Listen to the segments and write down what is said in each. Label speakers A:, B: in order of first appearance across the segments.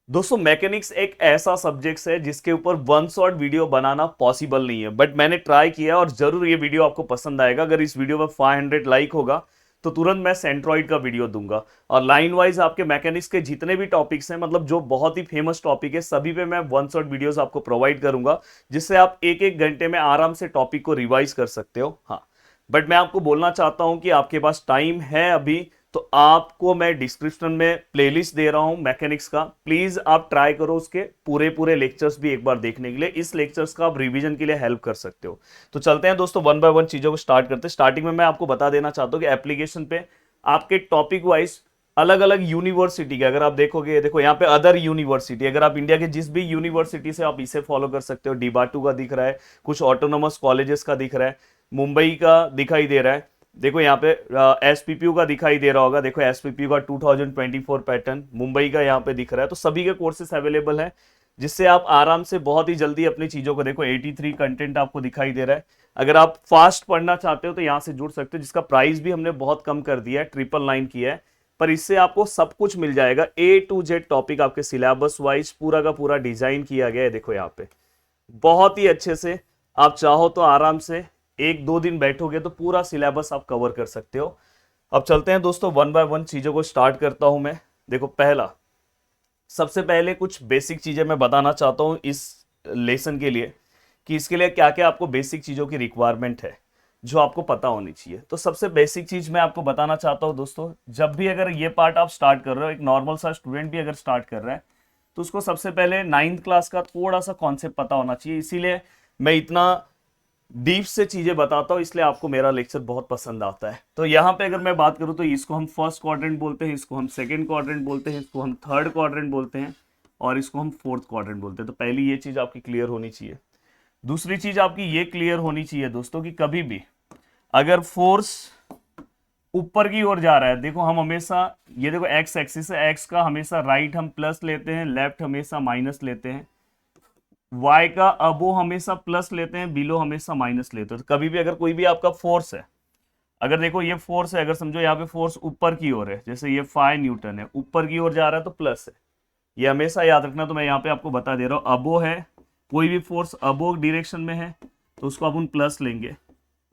A: दोस्तों मैकेनिक्स एक ऐसा सब्जेक्ट है जिसके ऊपर वन शॉट वीडियो बनाना पॉसिबल नहीं है, बट मैंने ट्राई किया और जरूर ये वीडियो आपको पसंद आएगा। अगर इस वीडियो में 500 लाइक होगा तो तुरंत मैं सेंट्रॉइड का वीडियो दूंगा और लाइन वाइज आपके मैकेनिक्स के जितने भी टॉपिक्स हैं, मतलब जो बहुत ही फेमस टॉपिक है, सभी पे मैं वन शॉट वीडियोस आपको प्रोवाइड करूंगा, जिससे आप एक एक घंटे में आराम से टॉपिक को रिवाइज कर सकते हो। हाँ, बट मैं आपको बोलना चाहता हूं कि आपके पास टाइम है अभी, तो आपको मैं डिस्क्रिप्शन में प्लेलिस्ट दे रहा हूं मैकेनिक्स का, प्लीज आप ट्राई करो उसके पूरे पूरे लेक्चर्स भी एक बार देखने के लिए। इस लेक्चर्स का आप रिवीजन के लिए हेल्प कर सकते हो। तो चलते हैं दोस्तों, वन बाय वन चीजों को स्टार्ट करते हैं। स्टार्टिंग में मैं आपको बता देना चाहता हूं कि एप्लीकेशन पे आपके टॉपिक वाइज अलग अलग यूनिवर्सिटी के, अगर आप देखोगे, देखो यहाँ पे अदर यूनिवर्सिटी, अगर आप इंडिया के जिस भी यूनिवर्सिटी से आप इसे फॉलो कर सकते हो। डीबाटू का दिख रहा है, कुछ ऑटोनोमस कॉलेजेस का दिख रहा है, मुंबई का दिखाई दे रहा है, देखो यहाँ पे एसपीपीयू का दिखाई दे रहा होगा, देखो एसपीपीयू का 2024 पैटर्न मुंबई का यहाँ पे दिख रहा है। तो सभी के कोर्सेस अवेलेबल हैं, जिससे आप आराम से बहुत ही जल्दी अपनी चीजों को, देखो 83 कंटेंट आपको दिखाई दे रहा है। अगर आप फास्ट पढ़ना चाहते हो तो यहाँ से जुड़ सकते हो, जिसका प्राइस भी हमने बहुत कम कर दिया है, 999 किया है। पर इससे आपको सब कुछ मिल जाएगा, ए टू जेड टॉपिक आपके सिलेबस वाइज पूरा का पूरा डिजाइन किया गया है। देखो यहाँ पे बहुत ही अच्छे से, आप चाहो तो आराम से एक दो दिन बैठोगे तो पूरा सिलेबस आप कवर कर सकते हो। अब चलते हैं दोस्तों, वन बाय वन चीजों को स्टार्ट करता हूं मैं। देखो पहला, सबसे पहले कुछ बेसिक चीजें मैं बताना चाहता हूं इस लेसन के लिए, कि इसके लिए क्या क्या आपको बेसिक चीजों की रिक्वायरमेंट है जो आपको पता होनी चाहिए। तो सबसे बेसिक चीज मैं आपको बताना चाहता हूं दोस्तों, जब भी अगर ये पार्ट आप स्टार्ट कर रहे हो, एक नॉर्मल सा स्टूडेंट भी अगर स्टार्ट कर रहा है, तो उसको सबसे पहले 9th क्लास का थोड़ा सा कॉन्सेप्ट पता होना चाहिए। इसीलिए मैं इतना डीप से चीजें बताता हूं, इसलिए आपको मेरा लेक्चर बहुत पसंद आता है। तो यहाँ पे अगर मैं बात करूँ तो इसको हम फर्स्ट क्वाड्रेंट बोलते हैं, इसको हम सेकंड क्वाड्रेंट बोलते हैं, इसको हम थर्ड क्वाड्रेंट बोलते हैं, और इसको हम फोर्थ क्वाड्रेंट बोलते हैं। तो पहली ये चीज आपकी क्लियर होनी चाहिए। दूसरी चीज आपकी ये क्लियर होनी चाहिए दोस्तों कि कभी भी अगर फोर्स ऊपर की ओर जा रहा है, देखो हम हमेशा, ये देखो एक्स एक्सिस है, एक्स का हमेशा राइट हम प्लस लेते हैं, लेफ्ट हमेशा माइनस लेते हैं, y का अबो हमेशा प्लस लेते हैं, बिलो हमेशा माइनस लेते हैं। तो कभी भी अगर कोई भी आपका फोर्स है, अगर देखो ये फोर्स है, अगर समझो यहाँ पे फोर्स ऊपर की ओर है, जैसे ये 5 न्यूटन है, ऊपर की ओर जा रहा है तो प्लस है, ये हमेशा याद रखना। तो मैं यहाँ पे आपको बता दे रहा हूँ, अबो है, कोई भी फोर्स अबो डायरेक्शन में है तो उसको अपन प्लस लेंगे।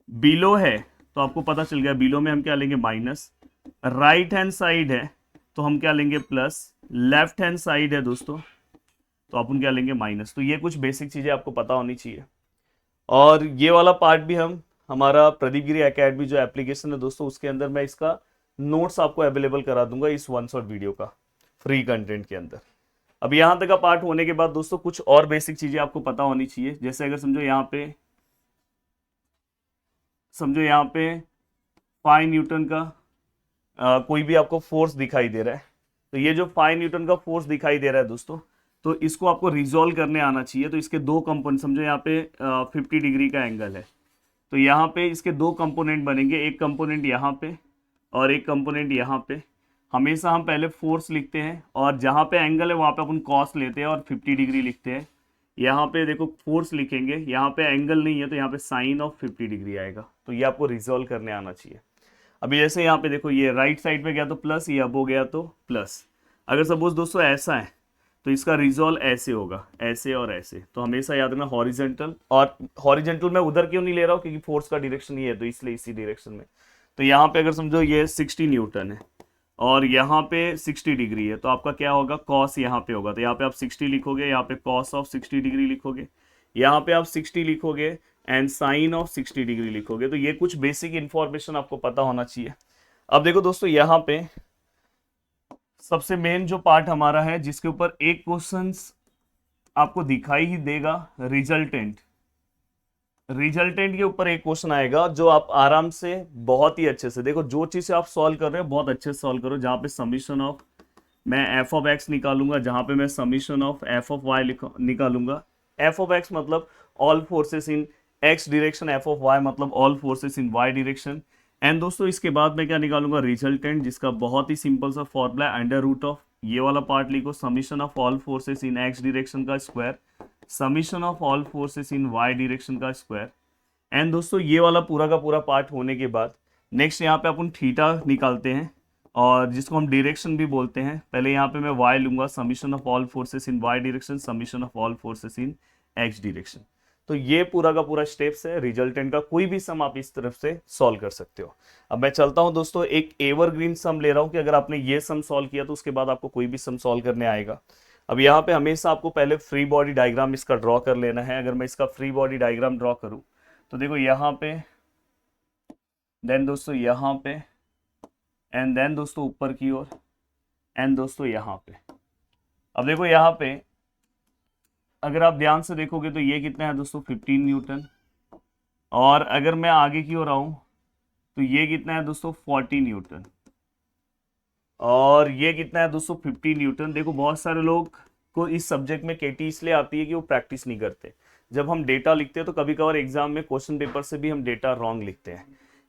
A: बिलो है तो आपको पता चल गया, बिलो में हम क्या लेंगे, माइनस। राइट हैंड साइड है तो हम क्या लेंगे, प्लस। लेफ्ट हैंड साइड है दोस्तों तो अपन क्या लेंगे, माइनस। तो ये कुछ बेसिक चीजें आपको पता होनी चाहिए। और ये वाला पार्ट भी हम, हमारा प्रदीप गिरी एकेडमी जो एप्लीकेशन है दोस्तों, उसके अंदर मैं इसका नोट्स आपको अवेलेबल करा दूंगा इस वन शॉट वीडियो का, फ्री कंटेंट के अंदर। अब यहाँ तक का पार्ट होने के बाद दोस्तों कुछ और बेसिक चीजें आपको पता होनी चाहिए। जैसे अगर समझो यहाँ पे, समझो यहाँ पे 5 न्यूटन का कोई भी आपको फोर्स दिखाई दे रहा है, तो ये जो 5 न्यूटन का फोर्स दिखाई दे रहा है दोस्तों, तो इसको आपको रिजोल्व करने आना चाहिए। तो इसके दो कंपोनेंट, समझो यहाँ पे 50 डिग्री का एंगल है, तो यहाँ पे इसके दो कंपोनेंट बनेंगे, एक कंपोनेंट यहाँ पे और एक कंपोनेंट यहाँ पे। हमेशा हम पहले फोर्स लिखते हैं और जहाँ पे एंगल है वहाँ पे अपन कॉस लेते हैं और 50 डिग्री लिखते हैं। यहाँ पे देखो फोर्स लिखेंगे, यहाँ पे एंगल नहीं है तो यहाँ पे साइन ऑफ 50 डिग्री आएगा। तो ये आपको रिजोल्व करने आना चाहिए। अभी जैसे यहाँ पे देखो, ये राइट साइड पे गया तो प्लस, ये अब हो गया तो प्लस। अगर सपोज दोस्तों ऐसा है तो इसका रिजॉल्व ऐसे होगा, ऐसे और ऐसे। तो हमेशा याद रखना हॉरिजेंटल, और हॉरिजेंटल मैं उधर क्यों नहीं ले रहा हूँ, क्योंकि फोर्स का डायरेक्शन ये है तो इसलिए इसी डायरेक्शन में। तो यहाँ पे अगर समझो ये 60 न्यूटन है और यहाँ पे 60 डिग्री है, तो आपका क्या होगा, कॉस यहाँ पे होगा। तो यहाँ पे आप 60 लिखोगे, यहाँ पे कॉस ऑफ 60 डिग्री लिखोगे, यहाँ पे आप 60 लिखोगे एंड साइन ऑफ 60 डिग्री लिखोगे। तो ये कुछ बेसिक इंफॉर्मेशन आपको पता होना चाहिए। अब देखो दोस्तों, यहाँ पे सबसे मेन जो पार्ट हमारा है, जिसके ऊपर एक क्वेश्चन आपको दिखाई ही देगा, रिजल्टेंट। रिजल्टेंट के ऊपर एक क्वेश्चन आएगा जो आप आराम से बहुत ही अच्छे से, देखो जो चीज आप सॉल्व कर रहे हो बहुत अच्छे से सॉल्व करो। जहां पे समीशन ऑफ मैं एफ ऑफ एक्स निकालूंगा, जहां पे मैं summation of F of Y निकालूंगा। एफ ऑफ एक्स मतलब all forces in X direction, F of Y मतलब all forces in Y direction. And दोस्तों इसके बाद मैं क्या निकालूंगा, रिजल्टेंट, जिसका बहुत ही सिंपल सा फॉर्मूला है, अंडर रूट ऑफ, ये वाला पार्ट लिखो, summation of all forces in X direction का square, summation of all forces in Y direction का स्क्वायर। एंड दोस्तों ये वाला पूरा का पूरा पार्ट होने के बाद नेक्स्ट यहाँ पे अपन थीटा निकालते हैं। और जिसको हम डायरेक्शन भी बोलते हैं। पहले यहाँ पे मैं y लूंगा, summation of all forces in y direction, summation of all forces in x direction. तो ये पूरा का पूरा स्टेप्स है, रिजल्टेंट का कोई भी सम आप इस तरफ से सॉल्व कर सकते हो। अब मैं चलता हूं दोस्तों, एक एवरग्रीन सम ले रहा हूं कि अगर आपने ये सम सॉल्व किया तो उसके बाद आपको कोई भी सम सॉल्व करने आएगा। अब यहाँ पे हमेशा आपको पहले फ्री बॉडी डायग्राम इसका ड्रॉ कर लेना है। अगर मैं इसका फ्री बॉडी डायग्राम ड्रॉ करूं तो देखो यहाँ पे, देन दोस्तों यहाँ पे, एंड देन दोस्तों ऊपर की ओर, एंड दोस्तों यहाँ पे। अब देखो यहाँ पे अगर आप ध्यान से देखोगे तो ये कितना है दोस्तों, 15 न्यूटन। और अगर मैं आगे की ओर आऊं तो ये कितना है दोस्तों, 40 न्यूटन। और ये कितना है दोस्तों, 50 न्यूटन। देखो बहुत सारे लोग को इस सब्जेक्ट में केटी इसलिए आती है कि वो प्रैक्टिस नहीं करते। जब हम डेटा लिखते हैं तो कभी कभार एग्जाम में क्वेश्चन पेपर से भी हम डेटा रॉन्ग लिखते हैं।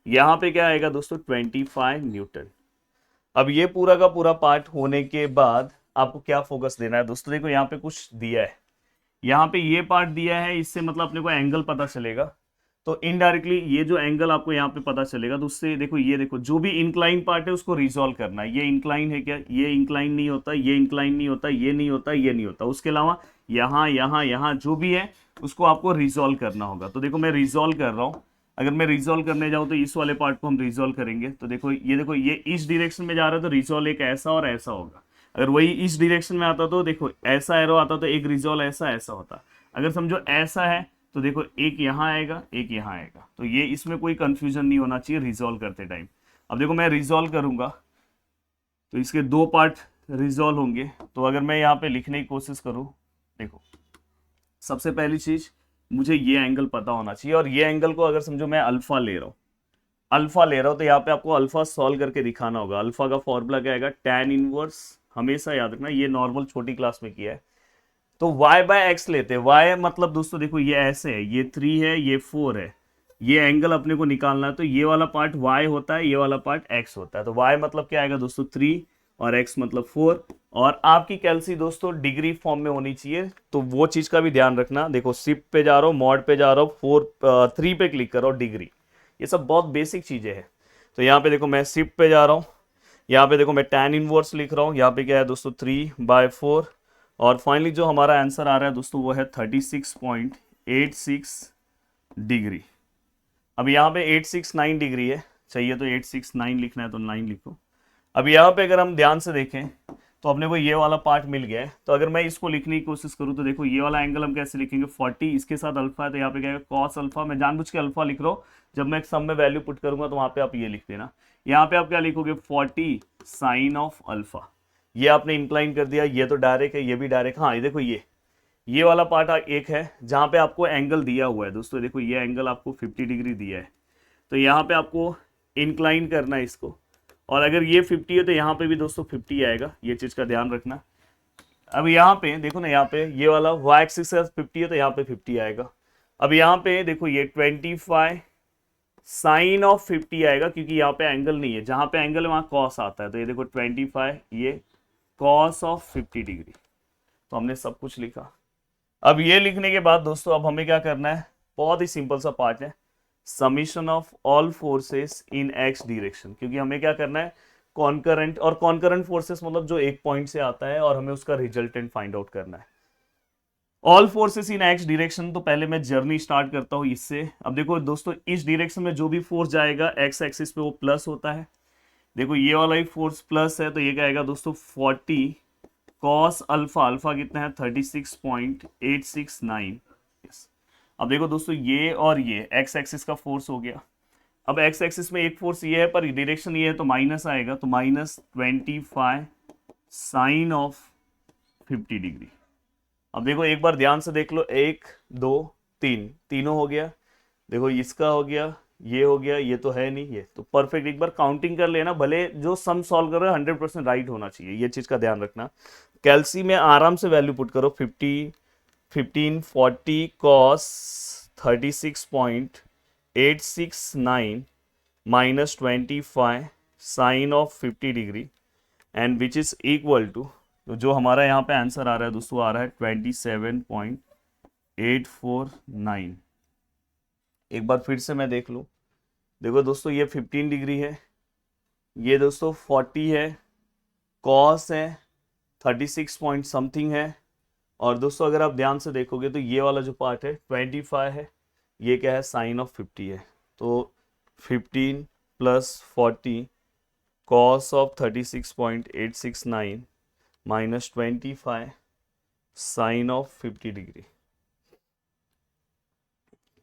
A: यहाँ पे क्या आएगा दोस्तों, 25 न्यूटन। अब ये पूरा का पूरा पार्ट होने के बाद आपको क्या फोकस देना है दोस्तों, देखो यहाँ पे कुछ दिया है, यहाँ पे ये पार्ट दिया है, इससे मतलब अपने को एंगल पता चलेगा। तो इनडायरेक्टली ये जो एंगल आपको यहाँ पे पता चलेगा तो उससे देखो, ये देखो जो भी इंक्लाइन पार्ट है उसको रिजॉल्व करना है। ये इंक्लाइन है क्या, ये इंक्लाइन नहीं होता, ये इंक्लाइन नहीं होता, ये नहीं होता, ये नहीं होता। उसके अलावा यहाँ यहाँ यहाँ जो भी है उसको आपको रिजॉल्व करना होगा। तो देखो मैं रिजॉल्व कर रहा हूँ। अगर मैं रिजॉल्व करने जाऊँ तो इस वाले पार्ट को हम रिजॉल्व करेंगे। तो देखो ये इस डायरेक्शन में जा रहा है तो रिजॉल्व एक ऐसा और ऐसा होगा। अगर वही इस डायरेक्शन में आता तो देखो ऐसा एरो आता तो एक रिजॉल्व ऐसा ऐसा होता। अगर समझो ऐसा है तो देखो एक यहाँ आएगा, एक यहाँ आएगा। तो ये इसमें कोई कंफ्यूजन नहीं होना चाहिए रिजॉल्व करते टाइम। अब देखो मैं रिजॉल्व करूंगा तो इसके दो पार्ट रिजॉल्व होंगे। तो अगर मैं यहाँ पे लिखने की कोशिश करूँ, देखो सबसे पहली चीज मुझे ये एंगल पता होना चाहिए। और ये एंगल को अगर समझो मैं अल्फा ले रहा हूँ, तो यहाँ पे आपको अल्फा सॉल्व करके दिखाना होगा। अल्फा का फॉर्मूला क्या आएगा, tan इनवर्स। हमेशा याद रखना, ये नॉर्मल छोटी क्लास में किया है। तो y बाय एक्स लेते हैं। y मतलब दोस्तों देखो ये ऐसे है, ये 3 है, ये 4 है, ये एंगल अपने को निकालना है। तो ये वाला पार्ट y होता है, ये वाला पार्ट x होता है। तो y मतलब क्या आएगा दोस्तों 3 और x मतलब 4। और आपकी कैलसी दोस्तों डिग्री फॉर्म में होनी चाहिए, तो वो चीज का भी ध्यान रखना। देखो शिफ्ट पे जा रहा हूँ, मॉड पे जा रहा हूँ, 3 पे क्लिक करो, डिग्री। ये सब बहुत बेसिक चीजें हैं। तो यहाँ पे देखो मैं शिफ्ट पे जा रहा हूँ, यहाँ पे देखो मैं tan इनवर्स लिख रहा हूँ। यहाँ पे क्या है दोस्तों 3/4। और फाइनली जो हमारा आंसर आ रहा है दोस्तों वो है 36.86 डिग्री। अब यहाँ पे 869 डिग्री है, चाहिए तो 869 लिखना है तो 9 लिखो। अब यहाँ पे अगर हम ध्यान से देखें तो अपने को ये वाला पार्ट मिल गया है। तो अगर मैं इसको लिखने की कोशिश करूँ तो देखो ये वाला एंगल हम कैसे लिखेंगे, 40, इसके साथ अल्फा है तो यहाँ पे क्या है कॉस अल्फा। मैं जानबूझ के अल्फा लिख रहा हूँ, जब मैं एक सम में वैल्यू पुट करूंगा तो वहाँ पे आप ये लिख देना। यहाँ पे आप क्या लिखोगे, 40 साइन ऑफ अल्फा। ये आपने इंक्लाइन कर दिया, ये तो डायरेक्ट है, ये भी डायरेक्ट। हाँ ये देखो ये वाला पार्ट एक है जहाँ पे आपको एंगल दिया हुआ है दोस्तों। देखो ये एंगल आपको 50 डिग्री दिया है, तो यहाँ पे आपको इंक्लाइन करना है इसको। और अगर ये 50 है तो यहाँ पे भी दोस्तों 50 आएगा, ये चीज़ का ध्यान रखना। अब यहाँ पे देखो ना, यहाँ पे ये वाला y एक्सिस से 50 है तो यहाँ पे 50 आएगा। अब यहाँ पे देखो ये 25 साइन ऑफ 50 आएगा, क्योंकि यहाँ पे एंगल नहीं है, जहाँ पे एंगल है वहाँ कॉस आता है। तो ये देखो 25, ये कॉस ऑफ 50 डिग्री। तो हमने सब कुछ लिखा। अब ये लिखने के बाद दोस्तों अब हमें क्या करना है, बहुत ही सिंपल सा पार्ट है, summation of all forces in X direction. क्योंकि हमें क्या करना है, कॉन्करेंट, और कॉन्करेंट फोर्सेस मतलब जो एक पॉइंट से आता है, और हमें उसका रिजल्टेंट फाइंड आउट करना है। All forces in X direction, तो पहले मैं जर्नी स्टार्ट करता हूं इससे। अब देखो दोस्तों इस डायरेक्शन में जो भी फोर्स जाएगा एक्स एक्सिस पे वो प्लस होता है। देखो ये वाला ही फोर्स प्लस है तो ये क्या आएगा दोस्तों 40 कॉस अल्फा। अल्फा कितना है 36.869। यस। अब देखो दोस्तों ये और ये एक्स एक्सिस का फोर्स हो गया। अब एक्स एक्सिस में एक फोर्स ये है पर डायरेक्शन ये है तो माइनस आएगा, तो -25 साइन ऑफ 50 डिग्री। अब देखो एक बार ध्यान से देख लो, 1 2 3, तीनों हो गया। देखो इसका हो गया, ये हो गया, ये तो है नहीं, ये तो परफेक्ट। एक बार काउंटिंग कर लेना, भले जो सम सॉल्व कर रहे हो 100% राइट होना चाहिए, ये चीज का ध्यान रखना। कैल्सी में आराम से वैल्यू पुट करो, 50 15 40 cos 36.869 -25 sine of 50 degree and which is equal to, तो जो हमारा यहाँ पे आंसर आ रहा है दोस्तों आ रहा है 27.849। एक बार फिर से मैं देख लूँ। देखो दोस्तों ये 15 डिग्री है, ये दोस्तों 40 है, कॉस है 36 पॉइंट समथिंग है, और दोस्तों अगर आप ध्यान से देखोगे तो ये वाला जो पार्ट है 25 है, ये क्या है साइन ऑफ 50 है। तो 15 plus 40 cos of 36.869 minus 25 sine of 50 degree,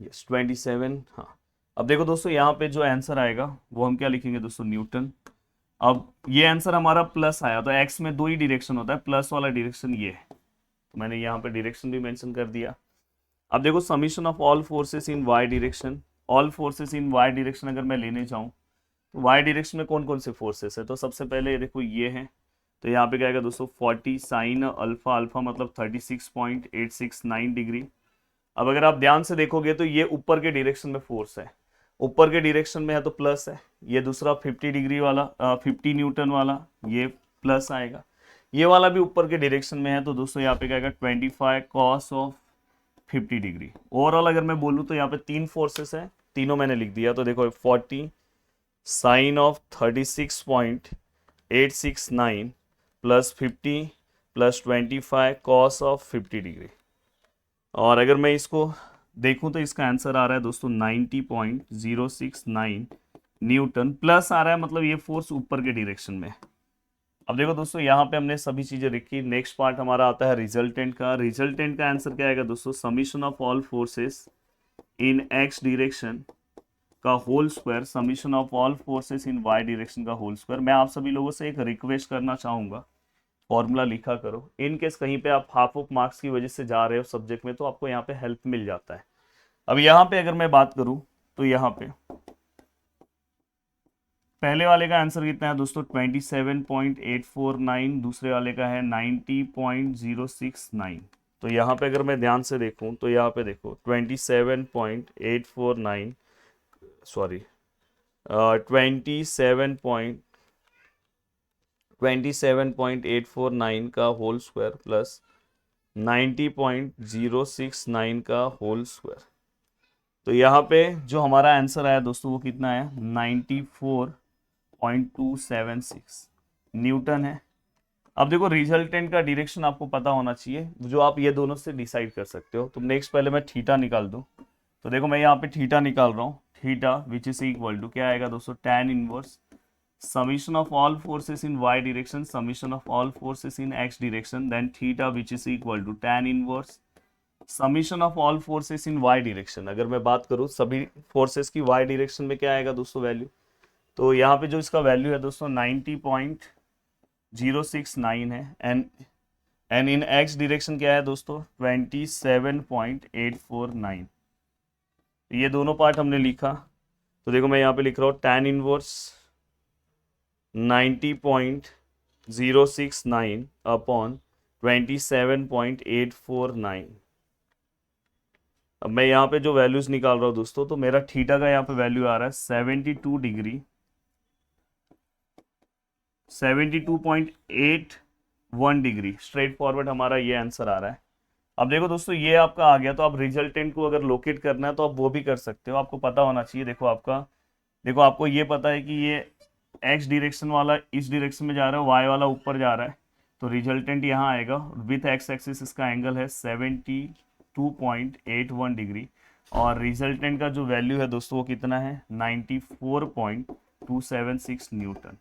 A: yes 27। हाँ, अब देखो दोस्तों यहाँ पे जो आंसर आएगा वो हम क्या लिखेंगे दोस्तों, न्यूटन। अब ये आंसर हमारा प्लस आया, तो एक्स में दो ही डायरेक्शन होता है, प्लस वाला डायरेक्शन ये है, तो मैंने यहाँ पे डायरेक्शन भी मेंशन कर दिया। अब देखो summation of all forces in Y direction, all forces in Y direction अगर मैं लेने जाऊँ तो वाई डायरेक्शन में कौन कौन से फोर्सेस है, तो सबसे पहले देखो ये है, तो यहाँ पे क्या आएगा दोस्तों 40 साइन अल्फा, अल्फा मतलब 36.869 डिग्री। अब अगर आप ध्यान से देखोगे तो ये ऊपर के डायरेक्शन में फोर्स है, ऊपर के डायरेक्शन में है तो प्लस है, ये दूसरा 50 डिग्री वाला 50 न्यूटन वाला ये प्लस आएगा, ये वाला भी ऊपर के डायरेक्शन में है, तो दोस्तों यहाँ पे क्या आएगा 25 कॉस ऑफ 50 डिग्री। ओवरऑल अगर मैं बोलूँ तो यहाँ पे तीन फोर्सेस है, तीनों मैंने लिख दिया, तो देखो 40 sine of 36.869 plus 50 plus 25 cos of 50 degree. और अगर मैं इसको देखूं तो इसका आंसर आ रहा है दोस्तों 90.069 न्यूटन, प्लस आ रहा है, मतलब ये फोर्स ऊपर के डायरेक्शन में। अब देखो दोस्तों यहाँ पे हमने सभी चीजें लिखी, नेक्स्ट पार्ट हमारा आता है रिजल्टेंट का। रिजल्टेंट का आंसर क्या आएगा दोस्तों, summation of all forces in X direction का whole square summation of all forces in Y direction का होल स्क्वायर। मैं आप सभी लोगों से एक रिक्वेस्ट करना चाहूंगा, फॉर्मूला लिखा करो, इन केस कहीं पे आप हाफ ऑफ मार्क्स की वजह से जा रहे हो सब्जेक्ट में तो आपको यहाँ पे हेल्प मिल जाता है। अब यहाँ पे अगर मैं बात करूं तो यहाँ पे पहले वाले का आंसर कितना है दोस्तों 27.849, दूसरे वाले का है 90.069। तो यहाँ पे अगर मैं ध्यान से देखूं तो यहाँ पे देखो 27.849 सॉरी 27.849 का होल स्क्वायर प्लस 90.069 का होल स्क्वायर। तो यहाँ पे जो हमारा आंसर आया दोस्तों वो कितना है 94.276 न्यूटन है। अब देखो रिजल्टेंट का डायरेक्शन आपको पता होना चाहिए, जो आप ये दोनों से डिसाइड कर सकते हो। तो नेक्स्ट पहले मैं थीटा निकाल दूं, तो देखो मैं यहाँ पे थीटा निकाल रहा हूँ, theta which is equal to क्या आएगा दोस्तों tan inverse summation of all forces in y direction summation of all forces in x direction then theta which is equal to tan inverse summation of all forces in y direction। अगर मैं बात करूँ सभी forces की y direction में क्या आएगा दोस्तों वैल्यू, तो यहाँ पे जो इसका वैल्यू है दोस्तों 90.069 है, एंड इन x डायरेक्शन क्या है दोस्तों 27.849। ये दोनों पार्ट हमने लिखा, तो देखो मैं यहाँ पे लिख रहा हूँ tan इनवर्स 90.069 अपॉन 27.849। अब मैं यहाँ पे जो वैल्यूज निकाल रहा हूँ दोस्तों, तो मेरा थीटा का यहाँ पे वैल्यू आ रहा है 72 डिग्री 72.81 डिग्री, स्ट्रेट फॉरवर्ड हमारा ये आंसर आ रहा है। अब देखो दोस्तों ये आपका आ गया, तो आप रिजल्टेंट को अगर लोकेट करना है तो आप वो भी कर सकते हो, आपको पता होना चाहिए। देखो आपको ये पता है कि ये एक्स डायरेक्शन वाला इस डायरेक्शन में जा रहा है, वाई वाला ऊपर जा रहा है, तो रिजल्टेंट यहाँ आएगा विथ एक्स एक्सिस, इसका एंगल है 72.81 डिग्री, और रिजल्टेंट का जो वैल्यू है दोस्तों वो कितना है 94.276 न्यूटन।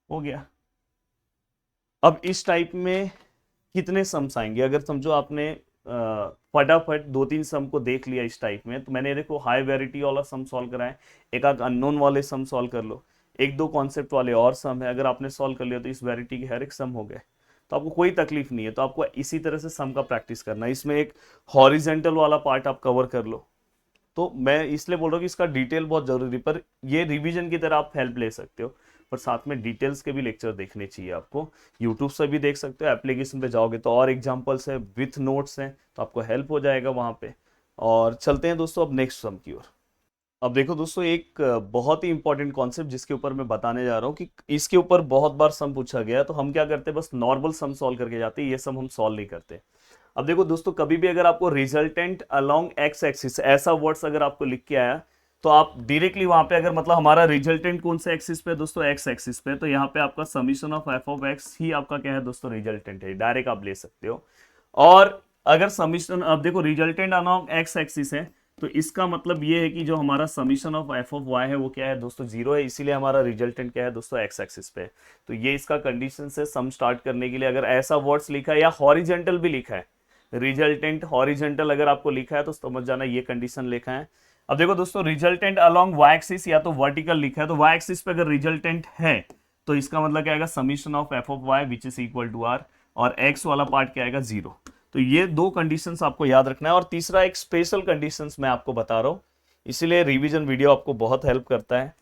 A: हो गया। अब इस टाइप में कितने सम्स आएंगे, अगर समझो आपने फटाफट दो तीन सम को देख लिया इस टाइप में, तो मैंने देखो हाई वेराइटी वाला सम सॉल्व कराए, एक आध अननोन वाले सम सॉल्व कर लो, एक दो कॉन्सेप्ट वाले और सम है, अगर आपने सॉल्व कर लिया तो इस वेराइटी के हर एक सम हो गए, तो आपको कोई तकलीफ नहीं है। तो आपको इसी तरह से सम का प्रैक्टिस करना है, इसमें एक हॉरिजेंटल वाला पार्ट आप कवर कर लो। तो मैं इसलिए बोल रहा हूँ कि इसका डिटेल बहुत जरूरी, पर ये रिवीजन की तरह आप हेल्प ले सकते हो, पर साथ में डिटेल्स के भी लेक्चर देखने चाहिए आपको। यूट्यूब से भी देख सकते हो, एप्लीकेशन पे जाओगे तो और एग्जांपल्स है विथ नोट्स हैं, तो आपको हेल्प हो जाएगा वहाँ पे। और चलते हैं दोस्तों अब नेक्स्ट सम की ओर। अब देखो दोस्तों एक बहुत ही इंपॉर्टेंट कॉन्सेप्ट जिसके ऊपर मैं बताने जा रहा हूँ कि इसके ऊपर बहुत बार सम पूछा गया है, तो हम क्या करते हैं बस नॉर्मल सम सॉल्व करके जाते हैं, ये सम हम सॉल्व नहीं करते। अब देखो दोस्तों कभी भी अगर आपको रिजल्टेंट अलोंग एक्स एक्सिस ऐसा वर्ड्स अगर आपको लिख के आया, तो आप डायरेक्टली वहां पे अगर मतलब हमारा रिजल्टेंट कौन से एक्सिस पे है दोस्तों, एक्स एक्सिस पे, तो यहाँ पे आपका summation of F of X ही आपका क्या है दोस्तों, रिजल्टेंट है, डायरेक्ट आप ले सकते हो। और अगर समीशन, अब देखो रिजल्टेंट अलोंग एक्स एक्सिस है, तो इसका मतलब ये है कि जो हमारा summation of F of Y है वो क्या है दोस्तों, जीरो है, इसीलिए हमारा रिजल्टेंट क्या है दोस्तों, एक्स एक्सिस पे है। तो ये इसका कंडीशन है सम स्टार्ट करने के लिए। अगर ऐसा वर्ड्स लिखा है या हॉरिजेंटल भी लिखा है, रिजल्टेंट हॉरिजेंटल अगर आपको लिखा है तो समझ जाना ये कंडीशन लिखा है। अब देखो दोस्तों, रिजल्टेंट अलोंग वाई एक्सिस या तो वर्टिकल लिखा है, तो वाई एक्सिस पे अगर रिजल्टेंट है तो इसका मतलब क्या आएगा, summation of F of Y which is equal to R, और एक्स वाला पार्ट क्या आएगा, जीरो। तो ये दो कंडीशंस आपको याद रखना है। और तीसरा एक स्पेशल कंडीशंस मैं आपको बता रहा हूं, इसीलिए रिवीजन वीडियो आपको बहुत हेल्प करता है।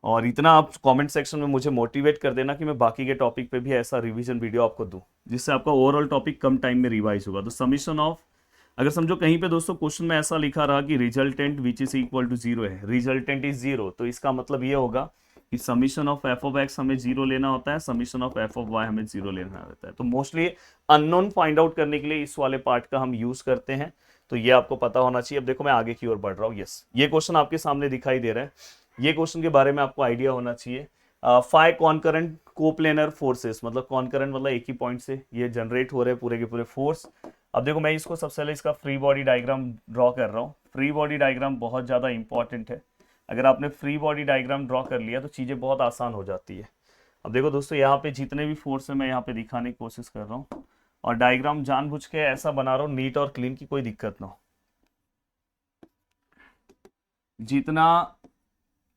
A: और इतना आप कमेंट सेक्शन में मुझे मोटिवेट कर देना कि मैं बाकी के टॉपिक पे भी ऐसा रिवीजन वीडियो आपको दूं, जिससे आपका ओवरऑल टॉपिक कम टाइम में रिवाइज होगा। तो समीशन ऑफ, अगर समझो कहीं पे दोस्तों क्वेश्चन में ऐसा लिखा रहा कि resultant which is equal to zero है, रिजल्टेंट इज जीरो, तो इसका मतलब ये होगा कि summation of F of X हमें जीरो लेना होता है, summation of F of Y हमें जीरो लेना होता है। तो मोस्टली अननोन फाइंड आउट करने के लिए इस वाले पार्ट का हम यूज करते हैं, तो ये आपको पता होना चाहिए। अब देखो मैं आगे की ओर बढ़ रहा हूँ। यस, ये क्वेश्चन आपके सामने दिखाई दे रहा है, ये क्वेश्चन के बारे में आपको आइडिया होना चाहिए। 5 कॉन्करेंट कोप्लेनर फोर्सेस, मतलब कॉन्करेंट मतलब एक ही पॉइंट से ये जनरेट हो रहे हैं पूरे के पूरे फोर्स। अब देखो मैं इसको सबसे पहले इसका फ्री बॉडी डायग्राम ड्रॉ कर रहा हूँ। फ्री बॉडी डायग्राम बहुत ज़्यादा इंपॉर्टेंट है, अगर आपने फ्री बॉडी डायग्राम ड्रॉ कर लिया तो चीज़ें बहुत आसान हो जाती है। अब देखो दोस्तों, यहाँ पे जितने भी फोर्स है मैं यहाँ पे दिखाने की कोशिश कर रहा हूँ, और डायग्राम जानबूझ के ऐसा बना रहा हूँ नीट और क्लीन की कोई दिक्कत ना हो। जितना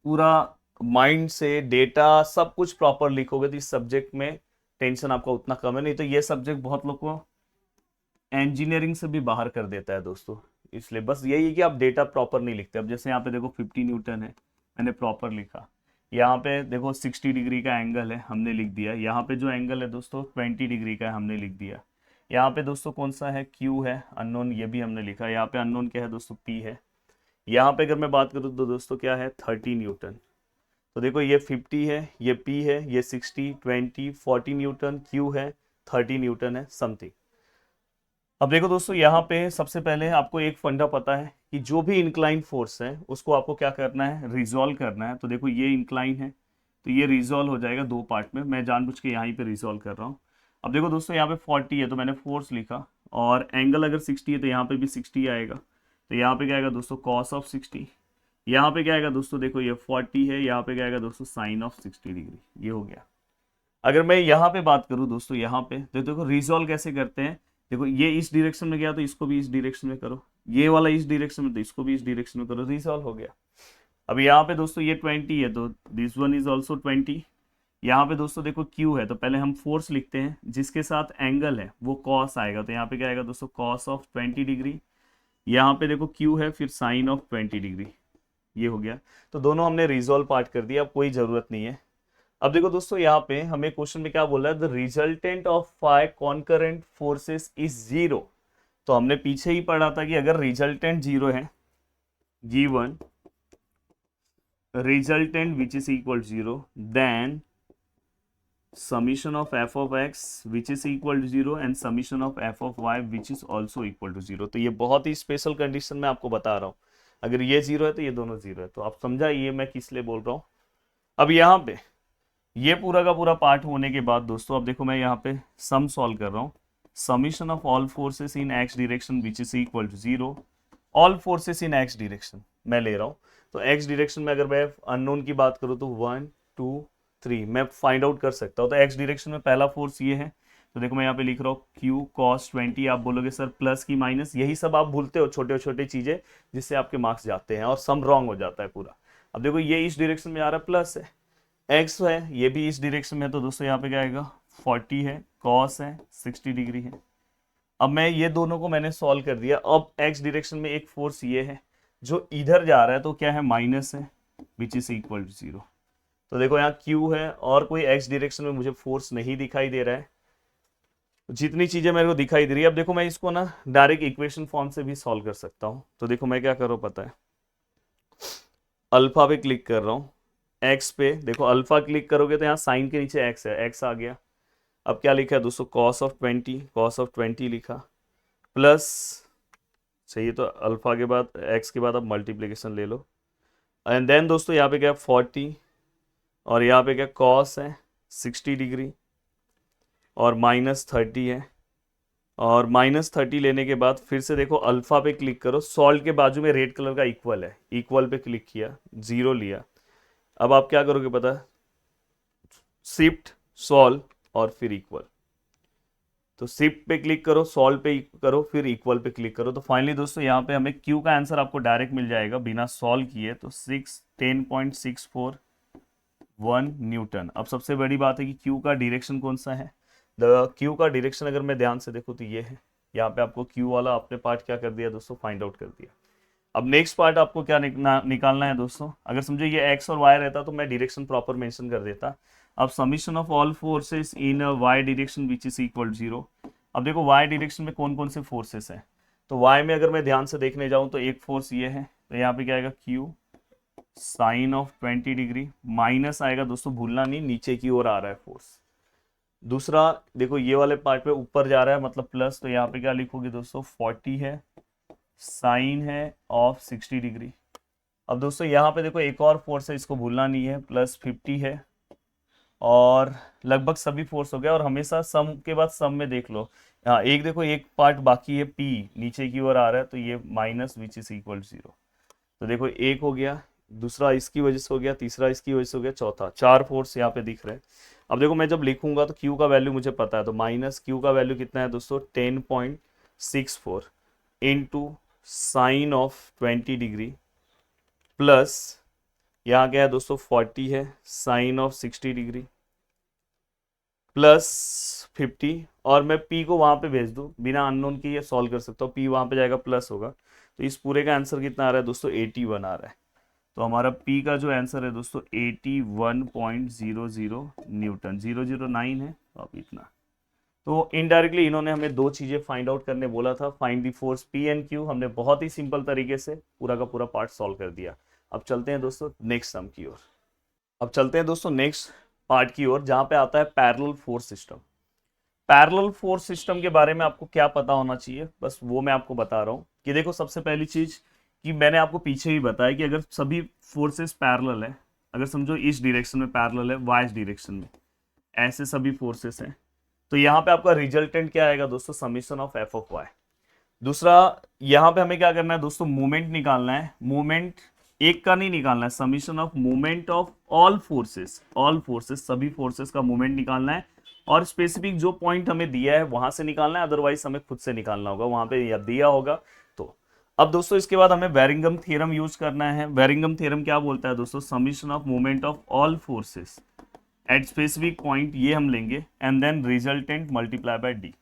A: पूरा माइंड से डेटा सब कुछ प्रॉपर लिखोगे तो इस सब्जेक्ट में टेंशन आपका उतना कम है। नहीं तो ये सब्जेक्ट बहुत लोग को इंजीनियरिंग से भी बाहर कर देता है दोस्तों, इसलिए बस यही है कि आप डेटा प्रॉपर नहीं लिखते। अब जैसे यहाँ पे देखो 50 न्यूटन है, मैंने प्रॉपर लिखा। यहाँ पे देखो 60 डिग्री का एंगल है, हमने लिख दिया। यहाँ पे जो एंगल है दोस्तों 20 डिग्री का है, हमने लिख दिया। यहाँ पे दोस्तों कौन सा है, क्यू है, अननोन, ये भी हमने लिखा। यहाँ पे अननोन क्या है दोस्तों, पी है। यहाँ पे अगर मैं बात करूँ तो दोस्तों क्या है, 30 न्यूटन। तो देखो ये 50 है, ये पी है, ये 60, 20, 40 न्यूटन, क्यू है, 30 न्यूटन है समथिंग। अब देखो दोस्तों, यहाँ पे सबसे पहले आपको एक फंडा पता है कि जो भी इंक्लाइन फोर्स है उसको आपको क्या करना है, रिजॉल्व करना है। तो देखो ये इंक्लाइन है, तो ये रिजॉल्व हो जाएगा दो पार्ट में, मैं जानबूझ के यहाँ पे रिजॉल्व कर रहा हूँ। अब देखो दोस्तों, यहाँ पे 40 है तो मैंने फोर्स लिखा, और एंगल अगर 60 है तो यहाँ पे भी 60 आएगा। तो यहाँ पे क्या आएगा दोस्तों, कॉस ऑफ 60। यहाँ पे क्या आएगा दोस्तों, देखो ये 40 है, यहाँ पे क्या आएगा दोस्तों, साइन ऑफ 60 डिग्री। ये हो गया। अगर मैं यहाँ पे बात करूँ दोस्तों, यहाँ पे तो देखो रिजॉल्व कैसे करते हैं। देखो ये इस डायरेक्शन में गया तो इसको भी इस डायरेक्शन में करो, ये वाला इस डायरेक्शन में तो इसको भी इस डायरेक्शन में करो, रिजॉल्व हो गया। अब यहाँ पे दोस्तों ये 20 है तो दिस वन इज ऑल्सो 20। यहाँ पे दोस्तों देखो Q है, तो पहले हम फोर्स लिखते हैं, जिसके साथ एंगल है वो कॉस आएगा, तो यहाँ पे क्या आएगा दोस्तों, कॉस ऑफ 20 डिग्री। यहाँ पे देखो Q है, फिर साइन ऑफ 20 डिग्री। ये हो गया। तो दोनों हमने रिजॉल्व पार्ट कर दिया, अब कोई जरूरत नहीं है। अब देखो दोस्तों, यहाँ पे हमें क्वेश्चन में क्या बोला है, the resultant of 5 concurrent forces is zero. तो हमने पीछे ही पढ़ा था कि अगर रिजल्टेंट जीरो है, given resultant which is equal zero, then summation of F of X which is equal to zero and summation of F of Y which is also equal to zero. तो ये बहुत ही special condition में आपको बता रहा हूँ, अगर ये जीरो है तो ये दोनों जीरो है। तो आप समझा ये मैं किस लिए बोल रहा हूँ। अब यहाँ पे ये पूरा का पूरा पार्ट होने के बाद दोस्तों, अब देखो मैं यहाँ पे सम सॉल्व कर रहा हूँ। Summation of all forces in X direction which is equal to zero. All forces in X direction मैं ले रहा हूँ, तो एक्स डायरेक्शन में अगर मैं अननोन की बात करूँ तो 1 2 3 मैं फाइंड आउट कर सकता हूँ। तो एक्स डायरेक्शन में पहला फोर्स ये है, तो देखो मैं यहाँ पे लिख रहा हूँ क्यू कॉस 20। आप बोलोगे सर प्लस की माइनस, यही सब आप भूलते हो, छोटे छोटे चीजें जिससे आपके मार्क्स जाते हैं और सम रॉन्ग हो जाता है पूरा। अब देखो ये इस डायरेक्शन में आ रहा है, प्लस है, एक्स है ये भी इस डायरेक्शन में है, तो दोस्तों यहाँ पे क्या आएगा, 40 है, कॉस है, 60 डिग्री है। अब मैं ये दोनों को मैंने सॉल्व कर दिया। अब एक्स डायरेक्शन में एक फोर्स ये है जो इधर जा रहा है, तो क्या है, माइनस है, which is equal to zero. तो देखो यहाँ क्यू है और कोई एक्स डायरेक्शन में मुझे फोर्स नहीं दिखाई दे रहा है, जितनी चीजें मेरे को दिखाई दे रही है। अब देखो मैं इसको ना डायरेक्ट इक्वेशन फॉर्म से भी सॉल्व कर सकता हूँ। तो देखो मैं क्या कर रहा हूँ पता है, अल्फा पे क्लिक कर रहा हूँ, एक्स पे देखो अल्फा क्लिक करोगे तो यहाँ साइन के नीचे एक्स है, एक्स आ गया। अब क्या लिखा है दोस्तों, कॉस ऑफ 20, कॉस ऑफ 20 लिखा, प्लस चाहिए तो अल्फा के बाद एक्स के बाद अब मल्टीप्लीकेशन ले लो, एंड देन दोस्तों यहाँ पे क्या 40 और यहाँ पे क्या कॉस है 60 डिग्री और -30 है। और -30 लेने के बाद फिर से देखो अल्फा पे क्लिक करो, सॉल्व के बाजू में रेड कलर का इक्वल है, इक्वल पे क्लिक किया, 0 लिया। अब आप क्या करोगे पता है, शिफ्ट सॉल्व और फिर इक्वल। तो शिफ्ट पे क्लिक करो, सॉल्व पे करो, फिर इक्वल पे क्लिक करो। तो फाइनली दोस्तों यहाँ पे हमें क्यू का आंसर आपको डायरेक्ट मिल जाएगा बिना सॉल्व किए, तो 10.641 न्यूटन। अब सबसे बड़ी बात है कि क्यू का डायरेक्शन कौन सा है। द क्यू का डायरेक्शन अगर मैं ध्यान से देखूँ तो ये है। यहाँ पे आपको क्यू वाला आपने पार्ट क्या कर दिया दोस्तों, फाइंड आउट कर दिया। अब नेक्स्ट पार्ट आपको क्या निकालना है दोस्तों। अगर समझो ये एक्स और वाई रहता तो मैं डायरेक्शन प्रॉपर मेंशन कर देता। अब summation of all forces in Y direction which is equal 0। अब देखो वाई डायरेक्शन में कौन कौन से फोर्सेस हैं। तो वाई में अगर मैं ध्यान से देखने जाऊं तो एक फोर्स ये है, तो यहाँ पे क्या आएगा Q sine of 20 degree, minus आएगा दोस्तों, भूलना नहीं नीचे की ओर आ रहा है फोर्स। दूसरा देखो ये वाले पार्ट पे ऊपर जा रहा है मतलब प्लस, तो यहाँ पे क्या लिखोगे दोस्तों 40 है, साइन है ऑफ 60 डिग्री। अब दोस्तों यहाँ पे देखो एक और फोर्स है, इसको भूलना नहीं है, +50 है। और लगभग सभी फोर्स हो गया, और हमेशा सम के बाद सम में देख लो। हाँ एक देखो एक पार्ट बाकी है, पी नीचे की ओर आ रहा है, तो ये माइनस विच इज इक्वल 0। तो देखो एक हो गया, दूसरा इसकी वजह से हो गया, तीसरा इसकी वजह से हो गया, चौथा, 4 फोर्स यहाँ पे दिख रहे हैं। अब देखो मैं जब लिखूंगा तो क्यू का वैल्यू मुझे पता है, तो माइनस क्यू का वैल्यू कितना है दोस्तों 10.64 into sine of 20 degree plus यहाँ क्या है दोस्तों 40 है, साइन ऑफ 60 डिग्री प्लस 50, और मैं p को वहां पे भेज दूं बिना अननोन के ये सॉल्व कर सकता हूँ, p वहां पे जाएगा प्लस होगा। तो इस पूरे का आंसर कितना आ रहा है दोस्तों 81 आ रहा है। तो हमारा p का जो आंसर है दोस्तों 81.00 न्यूटन, 009 है, तो अब इतना। तो इनडायरेक्टली इन्होंने हमें दो चीजें फाइंड आउट करने बोला था, find the force P and Q. हमने बहुत ही सिंपल तरीके से पूरा का पूरा पार्ट सॉल्व कर दिया। अब चलते हैं दोस्तों नेक्स्ट सम की ओर। अब चलते हैं दोस्तों नेक्स्ट पार्ट की ओर, जहां पे आता है parallel force system. Parallel force system के बारे में आपको क्या पता होना चाहिए, बस वो मैं आपको बता रहा हूं कि देखो सबसे पहली चीज कि मैंने आपको पीछे भी बताया कि अगर सभी फोर्सेस पैरेलल है, अगर समझो इस डायरेक्शन में पैरेलल है, वाई डायरेक्शन में ऐसे सभी फोर्सेस हैं, तो यहाँ पे आपका रिजल्टेंट क्या आएगा दोस्तों, summation of F of Y. दूसरा यहाँ पे हमें क्या करना है दोस्तों, मूवमेंट निकालना है। मूवमेंट एक का नहीं निकालना है, summation of movement of all forces, all forces सभी फोर्सेस का मूवमेंट निकालना है, और स्पेसिफिक जो पॉइंट हमें दिया है वहां से निकालना है, अदरवाइज हमें खुद से निकालना होगा, वहां पे या दिया होगा तो। अब दोस्तों इसके बाद हमें वेरिंगम थ्योरम यूज करना है। वेरिंगम थ्योरम क्या बोलता है दोस्तों, summation of movement of all forces at specific point, ये हम लेंगे, and then resultant multiply by D.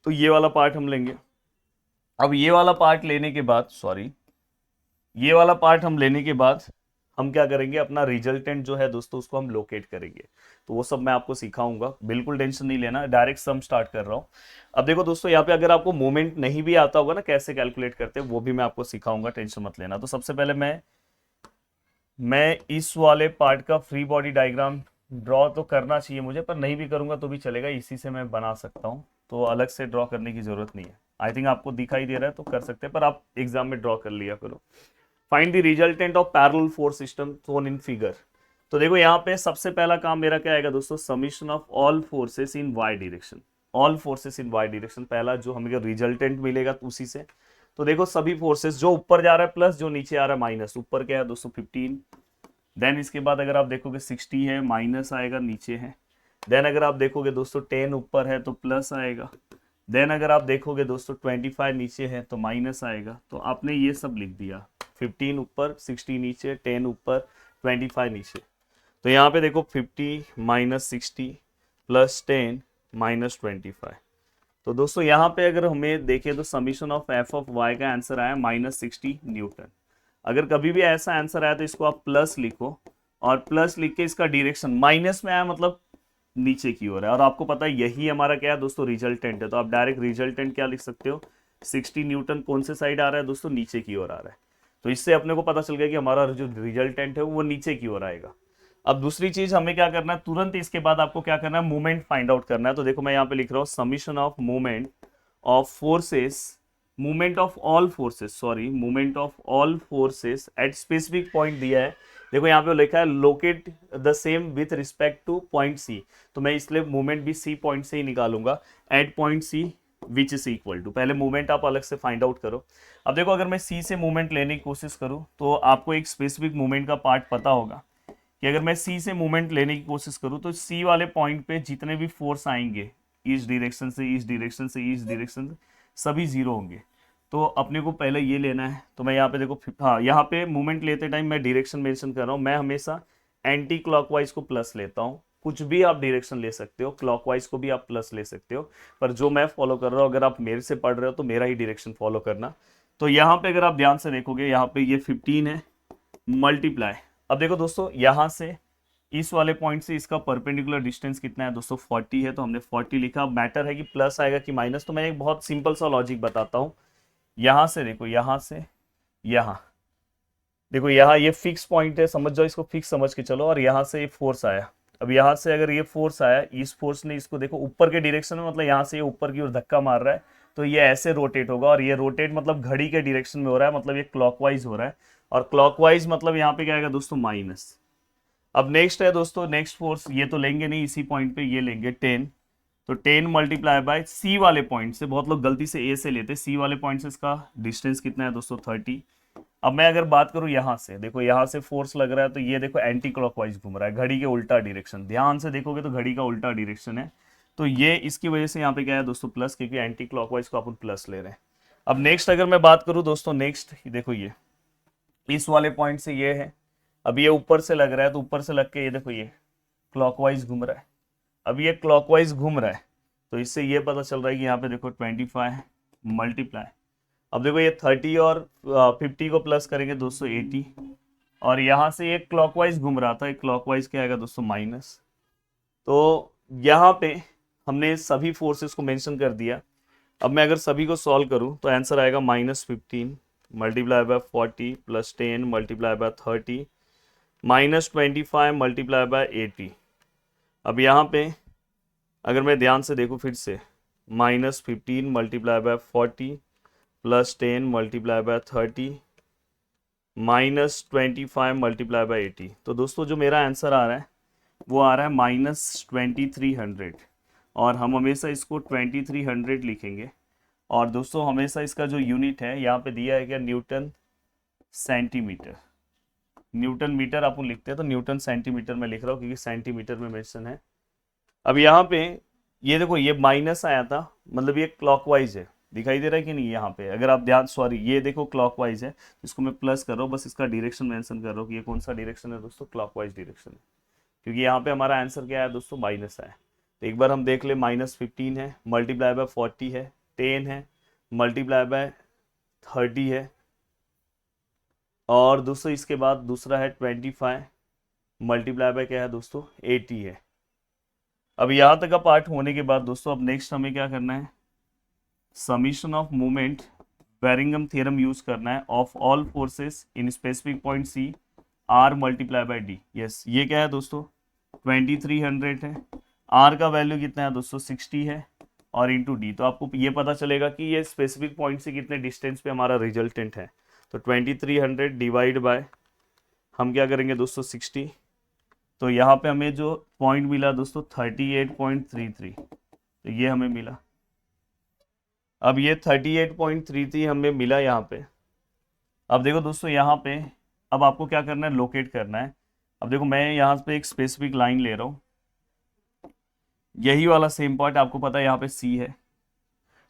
A: तो ये वाला पार्ट हम लेंगे। अब ये वाला पार्ट लेने के बाद, सॉरी, ये वाला पार्ट हम लेने के बाद हम क्या करेंगे, अपना रिजल्टेंट जो है दोस्तों उसको हम लोकेट करेंगे। तो वो सब मैं आपको सिखाऊंगा, बिल्कुल टेंशन नहीं लेना, डायरेक्ट सम स्टार्ट कर रहा हूँ। अब देखो दोस्तों यहाँ पे अगर आपको मोमेंट नहीं भी आता होगा ना कैसे कैलकुलेट करते हैं, वो भी मैं आपको सिखाऊंगा, टेंशन मत लेना। तो सबसे पहले मैं इस वाले पार्ट का फ्री बॉडी डायग्राम ड्रॉ तो करना चाहिए मुझे, पर नहीं भी करूंगा तो भी चलेगा, इसी से मैं बना सकता हूँ, तो अलग से ड्रॉ करने की जरूरत नहीं है। आई थिंक आपको दिखाई दे रहा है तो कर सकते हैं, पर आप एग्जाम में ड्रॉ कर लिया करो। Find the resultant of parallel force system shown in figure. तो देखो यहाँ पे सबसे पहला काम मेरा क्या आएगा दोस्तों, summation of all forces in Y direction, all forces in Y direction, पहला जो हमें रिजल्टेंट मिलेगा उसी से। तो देखो सभी फोर्सेस, जो ऊपर जा रहा है प्लस, जो नीचे आ रहा है माइनस। ऊपर क्या है दोस्तों 15, देन इसके बाद अगर आप देखोगे 60 है, माइनस आएगा, नीचे है। देन अगर आप देखोगे दोस्तों 10 ऊपर है तो प्लस आएगा। देन अगर आप देखोगे दोस्तों 25 नीचे है तो माइनस आएगा। तो आपने ये सब लिख दिया, 15 ऊपर, 60 नीचे, 10 ऊपर, 25 नीचे। तो यहाँ पे देखो 50 माइनस 60 प्लस 10 माइनस 25। तो दोस्तों यहाँ पे अगर हमें देखें तो summation of F of Y का आंसर आया -60 न्यूटन। अगर कभी भी ऐसा आंसर आया तो इसको आप प्लस लिखो, और प्लस लिख के इसका डायरेक्शन माइनस में आया मतलब नीचे की ओर है, और आपको पता है यही हमारा क्या है दोस्तों रिजल्टेंट है। तो आप डायरेक्ट रिजल्टेंट क्या लिख सकते हो, 60 न्यूटन कौन से साइड आ रहा है दोस्तों, नीचे की ओर आ रहा है। तो इससे अपने को पता चल गया कि हमारा जो रिजल्टेंट है वो नीचे की ओर आएगा। अब दूसरी चीज हमें क्या करना है, तुरंत इसके बाद आपको क्या करना है, मूवमेंट फाइंड आउट करना है। तो देखो मैं यहाँ पे लिख रहा हूँ summation of movement of forces movement of all forces, sorry, movement of all forces at specific point दिया है। देखो यहाँ पे लिखा है locate the same with respect to point C, तो मैं इसलिए मूवमेंट भी सी पॉइंट से ही निकालूंगा, at point C which is equal to, पहले मूवमेंट आप अलग से फाइंड आउट करो। अब देखो अगर मैं सी से मूवमेंट लेने की कोशिश करूँ तो आपको एक स्पेसिफिक मूवमेंट का पार्ट पता होगा कि अगर मैं सी से मूवमेंट लेने की कोशिश करूँ तो सी वाले पॉइंट पे जितने भी फोर्स आएंगे इस डायरेक्शन से, इस डायरेक्शन से, इस डायरेक्शन से, सभी जीरो होंगे। तो अपने को पहले ये लेना है, तो मैं यहाँ पे देखो, हाँ यहाँ पे मूवमेंट लेते टाइम मैं डायरेक्शन मेंशन कर रहा हूँ, मैं हमेशा एंटी क्लॉकवाइज को प्लस लेता हूँ। कुछ भी आप डायरेक्शन ले सकते हो, क्लॉकवाइज को भी आप प्लस ले सकते हो, पर जो मैं फॉलो कर रहा हूँ, अगर आप मेरे से पढ़ रहे हो तो मेरा ही डायरेक्शन फॉलो करना। तो यहाँ पे अगर आप ध्यान से देखोगे, यहाँ पे ये 15 है मल्टीप्लाई, अब देखो दोस्तों यहाँ से इस वाले पॉइंट से इसका परपेंडिकुलर डिस्टेंस कितना है दोस्तों, 40 है, तो हमने 40 लिखा। मैटर है कि प्लस आएगा कि माइनस, तो मैं एक बहुत सिंपल सा लॉजिक बताता हूँ। यहाँ से देखो, यहाँ से यहाँ देखो, यहाँ ये फिक्स पॉइंट है, समझ जाओ, इसको फिक्स समझ के चलो, और यहाँ से ये फोर्स आया। अब यहाँ से अगर ये फोर्स आया, इस फोर्स ने इसको देखो ऊपर के डायरेक्शन में, मतलब यहाँ से ये ऊपर की ओर धक्का मार रहा है, तो ये ऐसे रोटेट होगा, और ये रोटेट मतलब घड़ी के डायरेक्शन में हो रहा है, मतलब ये क्लॉकवाइज हो रहा है, और क्लॉकवाइज मतलब यहाँ पे क्या आएगा दोस्तों, माइनस। अब नेक्स्ट है दोस्तों, नेक्स्ट फोर्स ये तो लेंगे नहीं इसी पॉइंट पे, ये लेंगे 10, तो 10 मल्टीप्लाई बाय सी वाले पॉइंट से, बहुत लोग गलती से ए से लेते, सी वाले पॉइंट से इसका डिस्टेंस कितना है दोस्तों, 30। अब मैं अगर बात करूं यहाँ से, देखो यहाँ से फोर्स लग रहा है, तो ये देखो एंटी क्लॉकवाइज घूम रहा है, घड़ी के उल्टा डायरेक्शन, ध्यान से देखोगे तो घड़ी का उल्टा डायरेक्शन है, तो ये इसकी वजह से यहाँ पे क्या है दोस्तों, प्लस, क्योंकि एंटी क्लॉकवाइज को अपन प्लस ले रहे हैं। अब नेक्स्ट अगर मैं बात करूं दोस्तों, नेक्स्ट देखो ये इस वाले पॉइंट से ये है, अब ये ऊपर से लग रहा है, तो ऊपर से लग के ये देखो ये क्लॉकवाइज घूम रहा है। अब ये क्लॉकवाइज घूम रहा है, तो इससे ये पता चल रहा है कि यहाँ पे देखो 25 मल्टीप्लाई, अब देखो ये 30 और 50 को प्लस करेंगे दोस्तों 80, और यहाँ से ये क्लॉकवाइज घूम रहा था, क्लॉकवाइज क्या आएगा दोस्तों, माइनस। तो यहाँ पे हमने सभी फोर्सेस को मेंशन कर दिया। अब मैं अगर सभी को सॉल्व करूँ तो आंसर आएगा -15 multiply by 40 plus 10 multiply by 30 -25 multiply by 80। अब यहाँ पे अगर मैं ध्यान से देखूँ फिर से, -15 multiply by 40 plus 10 multiply by 30 -25 multiply by 80, तो दोस्तों जो मेरा आंसर आ रहा है वो आ रहा है -2300, और हम हमेशा इसको 2300 लिखेंगे। और दोस्तों हमेशा इसका जो यूनिट है यहाँ पे दिया है क्या, न्यूटन सेंटीमीटर, न्यूटन मीटर आप लिखते हैं, तो न्यूटन सेंटीमीटर में लिख रहा हूँ क्योंकि सेंटीमीटर में मेंशन है। अब यहाँ पे ये देखो ये माइनस आया था, मतलब ये क्लॉकवाइज है, दिखाई दे रहा है कि नहीं, यहाँ पे अगर आप ध्यान, सॉरी ये देखो क्लॉकवाइज है, इसको मैं प्लस कर रहा हूँ, बस इसका डायरेक्शन मेंशन कर रहा हूँ कि ये कौन सा डायरेक्शन है दोस्तों, क्लॉकवाइज डायरेक्शन है, क्योंकि यहाँ पे हमारा आंसर क्या है दोस्तों, माइनस है। तो एक बार हम देख ले, -15 है मल्टीप्लाई बाय 40 है, 10 है मल्टीप्लाई बाय 30 है, और दोस्तों इसके बाद दूसरा है 25 मल्टीप्लाई बाय क्या है दोस्तों, 80 है। अब यहाँ तक का पार्ट होने के बाद दोस्तों अब नेक्स्ट हमें क्या करना है, summation of movement Varignon theorem use करना है of all forces in specific point C R multiply by D. Yes, ये क्या है दोस्तों, 2300 है, आर का वैल्यू कितना है दोस्तों, 60 है, और इंटू डी, तो आपको ये पता चलेगा कि ये स्पेसिफिक पॉइंट से कितने डिस्टेंस पे हमारा रिजल्टेंट है। तो 2300 डिवाइड बाय हम क्या करेंगे दोस्तों 60, तो यहाँ पे हमें जो पॉइंट मिला दोस्तों 38.33, तो ये हमें मिला। अब ये 38.33 हमें मिला यहाँ पे। अब देखो दोस्तों यहाँ पे अब आपको क्या करना है, लोकेट करना है। अब देखो मैं यहाँ पे एक स्पेसिफिक लाइन ले रहा हूँ, यही वाला सेम पॉइंट आपको पता है यहाँ पे सी है,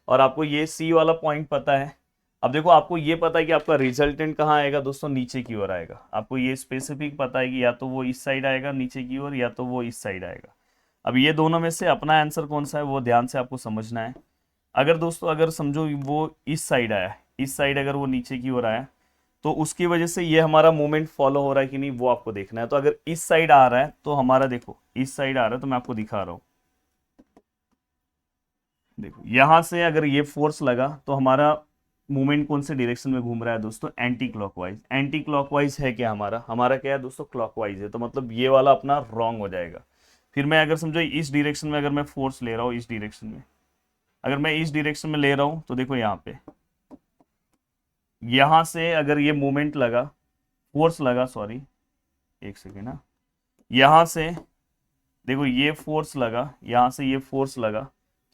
A: और आपको ये सी वाला पॉइंट पता है। अब देखो आपको ये पता है कि आपका रिजल्टेंट कहाँ आएगा दोस्तों, नीचे की ओर आएगा। आपको ये स्पेसिफिक पता है कि या तो वो इस साइड आएगा नीचे की ओर, या तो वो इस साइड आएगा। अब ये दोनों में से अपना आंसर कौन सा है वो ध्यान से आपको समझना है। अगर दोस्तों अगर समझो वो इस साइड आया, इस साइड अगर वो नीचे की ओर आया, तो उसकी वजह से ये हमारा मूवमेंट फॉलो हो रहा है कि नहीं वो आपको देखना है। तो अगर इस साइड आ रहा है तो हमारा देखो इस साइड आ रहा है, तो मैं आपको दिखा रहा हूँ, देखो यहां से अगर ये फोर्स लगा तो हमारा मूवमेंट कौन से डायरेक्शन में घूम रहा है दोस्तों, एंटी क्लॉकवाइज। एंटी क्लॉकवाइज है क्या हमारा, हमारा क्या है दोस्तों, क्लॉकवाइज है, तो मतलब ये वाला अपना रॉन्ग हो जाएगा। फिर मैं अगर समझो इस डायरेक्शन में अगर मैं फोर्स ले रहा हूँ, इस डायरेक्शन में अगर मैं इस डायरेक्शन में ले रहा हूँ, तो देखो यहाँ पे यहां से अगर ये मोमेंट लगा, फोर्स लगा, सॉरी एक सेकेंड ना, यहां से देखो ये फोर्स लगा, यहां से ये फोर्स लगा,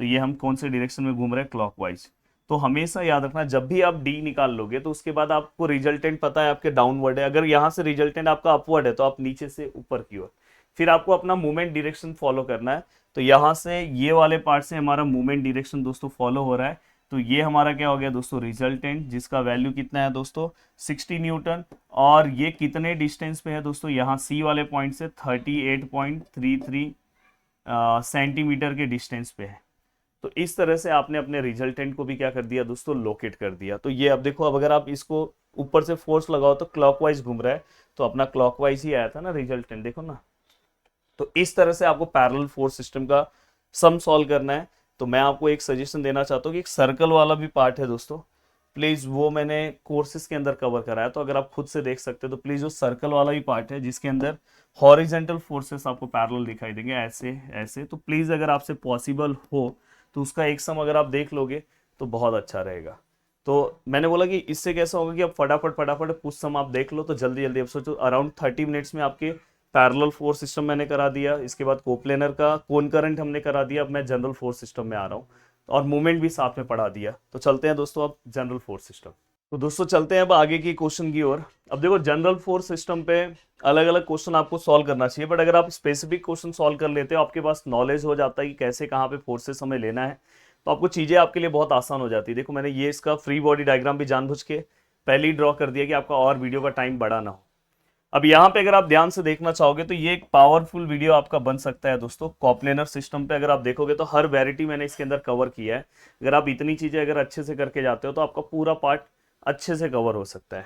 A: तो ये हम कौन से डायरेक्शन में घूम रहे हैं, क्लॉकवाइज। तो हमेशा याद रखना जब भी आप डी निकाल लोगे तो उसके बाद आपको रिजल्टेंट पता है आपके डाउनवर्ड है, अगर यहां से रिजल्टेंट आपका अपवर्ड है तो आप नीचे से ऊपर की ओर, फिर आपको अपना मूवमेंट डायरेक्शन फॉलो करना है। तो यहां से ये वाले पार्ट से हमारा मूवमेंट डायरेक्शन दोस्तों फॉलो हो रहा है। तो ये हमारा क्या हो गया दोस्तों, रिजल्टेंट, जिसका वैल्यू कितना है दोस्तों 60 न्यूटन। और ये कितने डिस्टेंस पे है दोस्तों, यहाँ सी वाले पॉइंट से 38.33 सेंटीमीटर के डिस्टेंस पे है। तो इस तरह से आपने अपने रिजल्टेंट को भी क्या कर दिया दोस्तों, लोकेट कर दिया। तो ये अब देखो, अब अगर आप इसको ऊपर से फोर्स लगाओ तो क्लॉकवाइज घूम रहा है, तो अपना क्लॉकवाइज ही आया था ना रिजल्टेंट, देखो ना। तो इस तरह से आपको पैरेलल फोर्स सिस्टम का सम सॉल्व करना है। तो मैं आपको एक सजेशन देना चाहता हूँ कि एक सर्कल वाला भी पार्ट है दोस्तों, प्लीज वो मैंने कोर्सेज के अंदर कवर कराया, तो अगर आप खुद से देख सकते हो तो प्लीज वो सर्कल वाला भी पार्ट है जिसके अंदर हॉरिजेंटल फोर्सेस आपको पैरेलल दिखाई देंगे, ऐसे ऐसे। तो प्लीज अगर आपसे पॉसिबल हो तो उसका एक सम अगर आप देख लोगे तो बहुत अच्छा रहेगा। तो मैंने बोला कि इससे कैसा होगा कि आप फटाफट फटाफट कुछ सम आप देख लो, तो जल्दी जल्दी, अब सोचो अराउंड 30 मिनट्स में आपके पैरेलल फोर्स सिस्टम मैंने करा दिया, इसके बाद कोप्लेनर का कोन करंट हमने करा दिया, अब मैं जनरल फोर्स सिस्टम में आ रहा हूँ, और मूवमेंट भी साथ में पढ़ा दिया। तो चलते हैं दोस्तों अब जनरल फोर्स सिस्टम। तो दोस्तों चलते हैं अब आगे की क्वेश्चन की ओर। अब देखो जनरल फोर्स सिस्टम पे अलग अलग क्वेश्चन आपको सॉल्व करना चाहिए, बट अगर आप स्पेसिफिक क्वेश्चन सॉल्व कर लेते हो, आपके पास नॉलेज हो जाता है कि कैसे कहाँ पे फोर्सेस हमें लेना है, तो आपको चीजें आपके लिए बहुत आसान हो जाती है। देखो मैंने ये इसका फ्री बॉडी डायग्राम भी जानबूझ के पहले ही ड्रॉ कर दिया कि आपका और वीडियो का टाइम बढ़ा ना हो। अब यहाँ पे अगर आप ध्यान से देखना चाहोगे तो ये एक पावरफुल वीडियो आपका बन सकता है दोस्तों। कॉप्लेनर सिस्टम पे अगर आप देखोगे तो हर वैरायटी मैंने इसके अंदर कवर किया है। अगर आप इतनी चीजें अगर अच्छे से करके जाते हो तो आपका पूरा पार्ट अच्छे से कवर हो सकता है।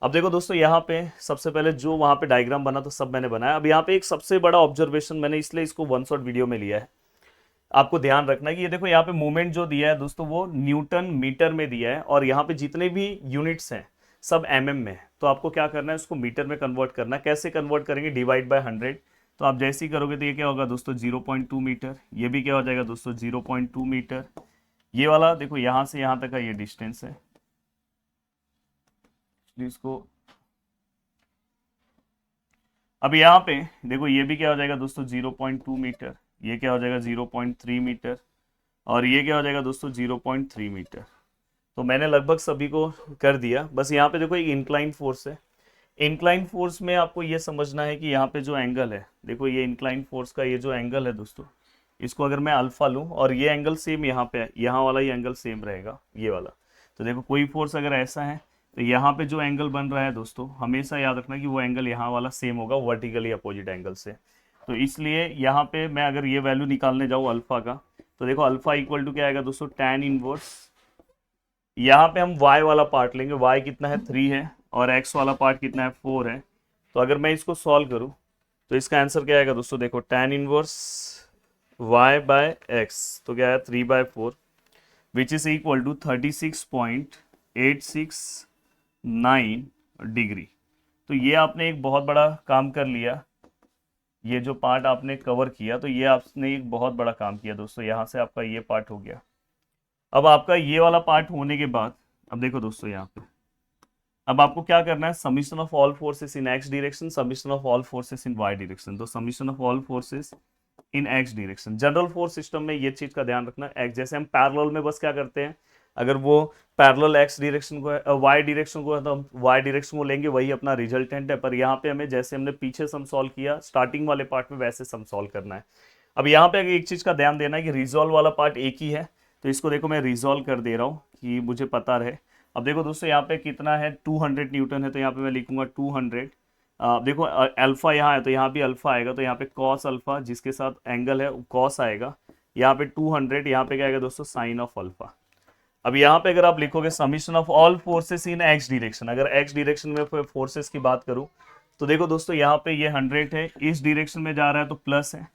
A: अब देखो दोस्तों, यहाँ पे सबसे पहले जो वहां पे डायग्राम बना तो सब मैंने बनाया। अब यहाँ पे एक सबसे बड़ा ऑब्जर्वेशन मैंने इसलिए इसको वन शॉट वीडियो में लिया है, आपको ध्यान रखना है कि ये देखो यहाँ पे मूवमेंट जो दिया है दोस्तों वो न्यूटन मीटर में दिया है, और यहाँ पे जितने भी यूनिट्स हैं सब एमएम में है। तो आपको क्या करना है, उसको मीटर में कन्वर्ट करना है। कैसे कन्वर्ट करेंगे, डिवाइड बाय 100। तो आप जैसे ही करोगे तो ये क्या होगा दोस्तों 0.2 मीटर, ये भी क्या हो जाएगा दोस्तों 0.2 मीटर। ये वाला देखो यहाँ से यहाँ तक का ये डिस्टेंस है, इसको अब यहाँ पे देखो ये भी क्या हो जाएगा दोस्तों 0.2 मीटर, ये क्या हो जाएगा 0.3 मीटर, और ये क्या हो जाएगा दोस्तों 0.3 मीटर। तो मैंने लगभग सभी को कर दिया। बस यहाँ पे देखो एक इंक्लाइन फोर्स है। इंक्लाइन फोर्स में आपको ये समझना है कि यहाँ पे जो एंगल है, देखो ये इंक्लाइन फोर्स का ये जो एंगल है दोस्तों, इसको अगर मैं अल्फा लूँ और ये एंगल सेम यहाँ पे है, यहाँ वाला ये एंगल सेम रहेगा, ये वाला। तो देखो कोई फोर्स अगर ऐसा है तो यहाँ पे जो एंगल बन रहा है दोस्तों, हमेशा याद रखना कि वो एंगल यहाँ वाला सेम होगा वर्टिकली अपोजिट एंगल से। तो इसलिए यहाँ पे मैं अगर ये वैल्यू निकालने जाऊँ अल्फा का, तो देखो अल्फा इक्वल टू क्या आएगा दोस्तों tan इनवर्स, यहाँ पे हम y वाला पार्ट लेंगे, y कितना है 3 है, और x वाला पार्ट कितना है 4 है। तो अगर मैं इसको सॉल्व करूँ तो इसका आंसर क्या आएगा दोस्तों, देखो tan inverse y by x, तो क्या है 3/4, which is equal to 36.869 degree. तो ये आपने एक बहुत बड़ा काम कर लिया, ये जो पार्ट आपने कवर किया, तो ये आपने एक बहुत बड़ा काम किया दोस्तों। यहाँ से आपका ये पार्ट हो गया। अब आपका ये वाला पार्ट होने के बाद, अब देखो दोस्तों यहाँ पे, अब आपको क्या करना है, summation of all forces in X direction, summation of all forces in Y direction. तो summation of all forces in X direction, general force system में ये चीज का ध्यान रखना। एक्स जैसे हम पैरेलल में बस क्या करते हैं, अगर वो पैरेलल एक्स डायरेक्शन को है, वाई डायरेक्शन को है, तो हम वाई डायरेक्शन को लेंगे, वही अपना रिजल्टेंट है। पर यहाँ पे हमें जैसे हमने पीछे सम सॉल्व किया स्टार्टिंग वाले पार्ट में, वैसे सम सॉल्व करना है। अब यहाँ पे एक चीज का ध्यान देना है कि रिजॉल्व वाला पार्ट एक ही है, तो इसको देखो मैं रिजॉल्व कर दे रहा हूँ कि मुझे पता रहे। अब देखो दोस्तों यहाँ पे कितना है 200 न्यूटन है, तो यहाँ पे मैं लिखूंगा 200। देखो अल्फा यहाँ है तो यहाँ भी अल्फा आएगा, तो यहाँ पे कॉस अल्फा जिसके साथ एंगल है कॉस आएगा, यहाँ पे 200, यहाँ पे क्या आएगा दोस्तों साइन ऑफ अल्फा। अब यहाँ पे अगर आप लिखोगे summation of all forces in X direction, अगर एक्स डायरेक्शन में फोर्सेस की बात करूँ तो देखो दोस्तों यहाँ पे ये 100 है, इस डायरेक्शन में जा रहा है तो प्लस है।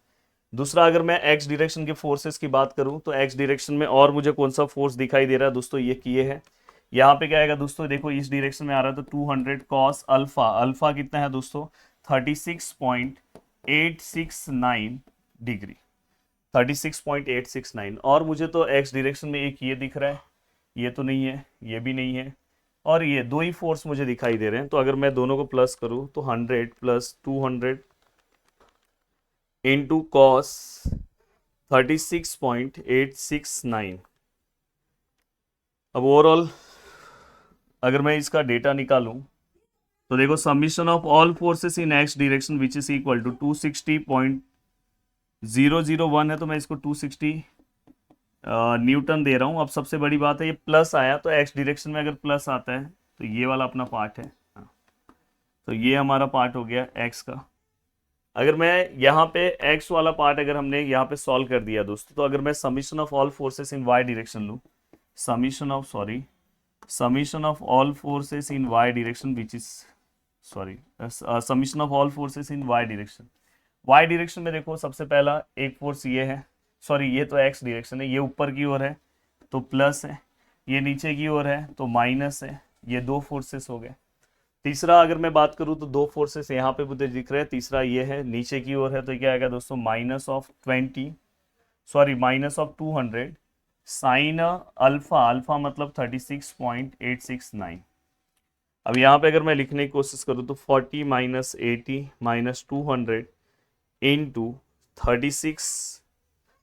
A: दूसरा अगर मैं एक्स डायरेक्शन के फोर्सेस की बात करूं तो एक्स डायरेक्शन में और मुझे कौन सा फोर्स दिखाई दे रहा है दोस्तों, ये किए है। यहाँ पे क्या आएगा दोस्तों, देखो इस डायरेक्शन में आ रहा है तो 200 कॉस अल्फा, अल्फा कितना है दोस्तों 36.869 डिग्री, 36.869। और मुझे तो एक्स डायरेक्शन में एक ये दिख रहा है, ये तो नहीं है, ये भी नहीं है, और ये दो ही फोर्स मुझे दिखाई दे रहे हैं, तो अगर मैं दोनों को प्लस करूं तो 100 प्लस 200 इंटू कॉस 36.869। अब ओवरऑल अगर मैं इसका डेटा निकालूं तो देखो summation of all forces in X direction which is equal to 260.001 है, तो मैं इसको 260 न्यूटन दे रहा हूँ। अब सबसे बड़ी बात है ये प्लस आया, तो एक्स डायरेक्शन में अगर प्लस आता है तो ये वाला अपना पार्ट है। हाँ, तो ये हमारा पार्ट हो गया एक्स का। अगर मैं यहाँ पे एक्स वाला पार्ट अगर हमने यहाँ पे सॉल्व कर दिया दोस्तों, तो अगर मैं summation of all forces in Y direction लूँ, summation of all forces in Y direction which is summation of all forces in Y direction. Y direction में देखो सबसे पहला एक फोर्स ये है, ये तो एक्स डायरेक्शन है, ये ऊपर की ओर है तो प्लस है, ये नीचे की ओर है तो माइनस है। ये दो फोर्सेस हो गए। तीसरा अगर मैं बात करूं तो दो फोर्सेस यहाँ पे मुझे दिख रहे हैं, तीसरा ये है नीचे की ओर है, तो क्या आएगा दोस्तों minus of 200 sine alpha, alpha मतलब 36.869। अब यहाँ पे अगर मैं लिखने की कोशिश करूँ तो 40 minus 80 minus 200 into 36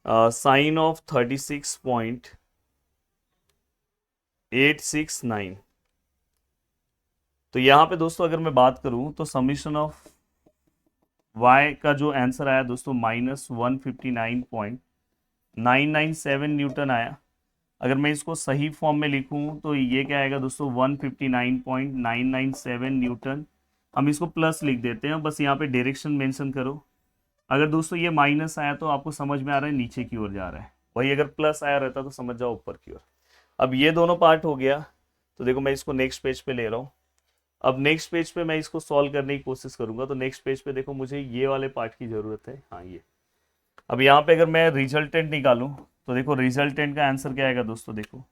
A: sine of 36.869। तो यहाँ पे दोस्तों अगर मैं बात करूँ तो समीशन ऑफ y का जो आंसर आया दोस्तों -159.997 न्यूटन आया। अगर मैं इसको सही फॉर्म में लिखूं तो ये क्या आएगा दोस्तों 159.997 न्यूटन। हम इसको प्लस लिख देते हैं, बस यहाँ पे डायरेक्शन मेंशन करो। अगर दोस्तों ये माइनस आया तो आपको समझ में आ रहा है नीचे की ओर जा रहा है, वही अगर प्लस आया रहता तो समझ जाओ ऊपर की ओर। अब ये दोनों पार्ट हो गया, तो देखो मैं इसको नेक्स्ट पेज पे ले रहा हूँ। अब नेक्स्ट पेज पे मैं इसको सॉल्व करने की कोशिश करूंगा, तो नेक्स्ट पेज पे देखो मुझे ये वाले पार्ट की जरूरत है। हाँ ये, अब यहाँ पे अगर मैं रिजल्टेंट निकालूं तो देखो रिजल्टेंट का आंसर क्या आएगा दोस्तों, देखो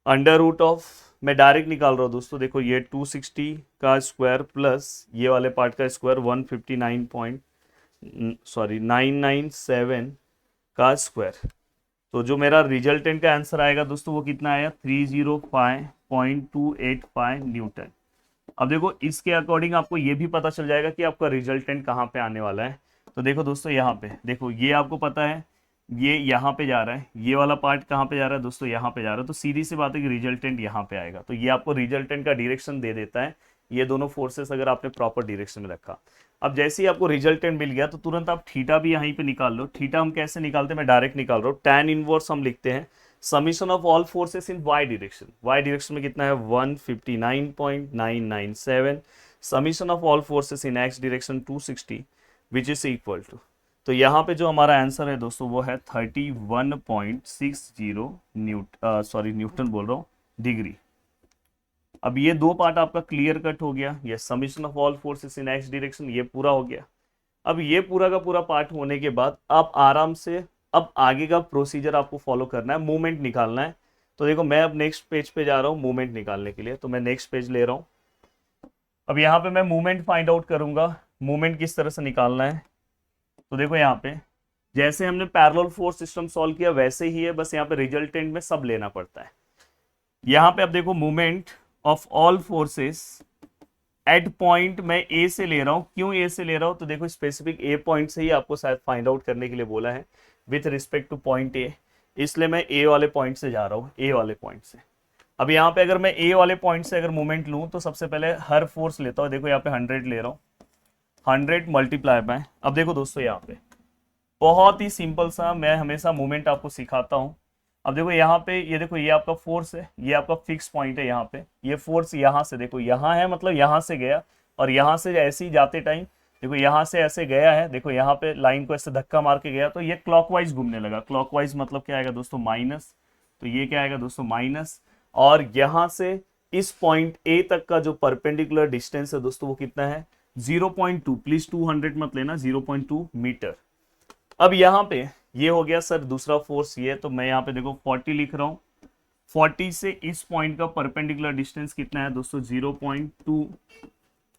A: अंडर रूट ऑफ, मैं डायरेक्ट निकाल रहा हूँ दोस्तों, देखो ये 260 का स्क्वायर प्लस ये वाले पार्ट का स्क्वायर 997 का स्क्वायर। तो जो मेरा रिजल्टेंट का आंसर आएगा दोस्तों वो कितना आया 305.285 न्यूटन। अब देखो इसके अकॉर्डिंग आपको ये भी पता चल जाएगा कि आपका रिजल्टेंट कहाँ पे आने वाला है। तो देखो दोस्तों यहाँ पे देखो, ये आपको पता है ये यहाँ पे जा रहा है, ये वाला पार्ट कहाँ पे जा रहा है दोस्तों, यहाँ पे जा रहा है, तो सीधी सी बात है कि रिजल्टेंट यहाँ पे आएगा। तो ये आपको रिजल्टेंट का डायरेक्शन दे देता है, ये दोनों फोर्सेस अगर आपने प्रॉपर डायरेक्शन में रखा। अब जैसे ही आपको रिजल्टेंट मिल गया तो तुरंत आप थीटा भी यहीं पे निकाल लो। थीटा हम कैसे निकालते हैं, मैं डायरेक्ट निकाल रहा हूँ, tan इनवर्स हम लिखते हैं summation of all forces in Y direction. Y direction में कितना है 159.997, summation of all forces in X direction 260 which is equal to, तो यहाँ पे जो हमारा आंसर है दोस्तों वो है 31.60 न्यूटन बोल रहा हूँ डिग्री। अब ये दो पार्ट आपका क्लियर कट हो गया, ये summation of all forces in X direction ये पूरा हो गया। अब ये पूरा का पूरा पार्ट होने के बाद आप आराम से अब आगे का प्रोसीजर आपको फॉलो करना है, मूवमेंट निकालना है। तो देखो मैं अब नेक्स्ट पेज पे जा रहा हूँ मूवमेंट निकालने के लिए, तो मैं नेक्स्ट पेज ले रहा हूँ। अब यहाँ पे मैं मूवमेंट फाइंड आउट करूंगा, मूवमेंट किस तरह से निकालना है। तो देखो यहाँ पे जैसे हमने पैरेलल फोर्स सिस्टम सॉल्व किया वैसे ही है, बस यहाँ पे रिजल्टेंट में सब लेना पड़ता है। यहाँ पे अब देखो movement of all forces eight point मैं ए से ले रहा हूँ। क्यों ए से ले रहा हूँ, तो देखो स्पेसिफिक ए पॉइंट से ही आपको शायद फाइंड आउट करने के लिए बोला है with respect to point A, इसलिए मैं ए वाले पॉइंट से जा रहा हूँ, ए वाले पॉइंट से। अब यहाँ पे अगर मैं ए वाले पॉइंट से अगर मूवमेंट लूँ तो सबसे पहले हर फोर्स लेता हूँ, देखो यहाँ पे 100 ले रहा हूँ, 100 मल्टीप्लाई बाय, अब देखो दोस्तों यहाँ पे बहुत ही सिंपल सा मैं हमेशा मूवमेंट आपको सिखाता हूँ। अब देखो यहाँ पे ये देखो ये आपका फोर्स है, ये आपका फिक्स पॉइंट है, यहाँ पे ये फोर्स यहाँ से देखो यहाँ है, मतलब यहाँ से गया और यहाँ से ऐसे ही जाते टाइम देखो यहाँ से ऐसे गया है, देखो यहाँ पे लाइन को ऐसे धक्का मार के गया तो ये क्लॉकवाइज घूमने लगा। क्लॉकवाइज मतलब क्या आएगा दोस्तों माइनस, तो ये क्या आएगा दोस्तों माइनस। और यहाँ से इस पॉइंट ए तक का जो परपेंडिकुलर डिस्टेंस है दोस्तों वो कितना है 0.2, प्लीज 200 मत लेना, 0.2 मीटर। अब यहाँ पे ये हो गया सर दूसरा फोर्स ये, तो मैं यहाँ पे देखो 40 लिख रहा हूँ, 40 से इस पॉइंट का परपेंडिकुलर डिस्टेंस कितना है दोस्तों 0.2।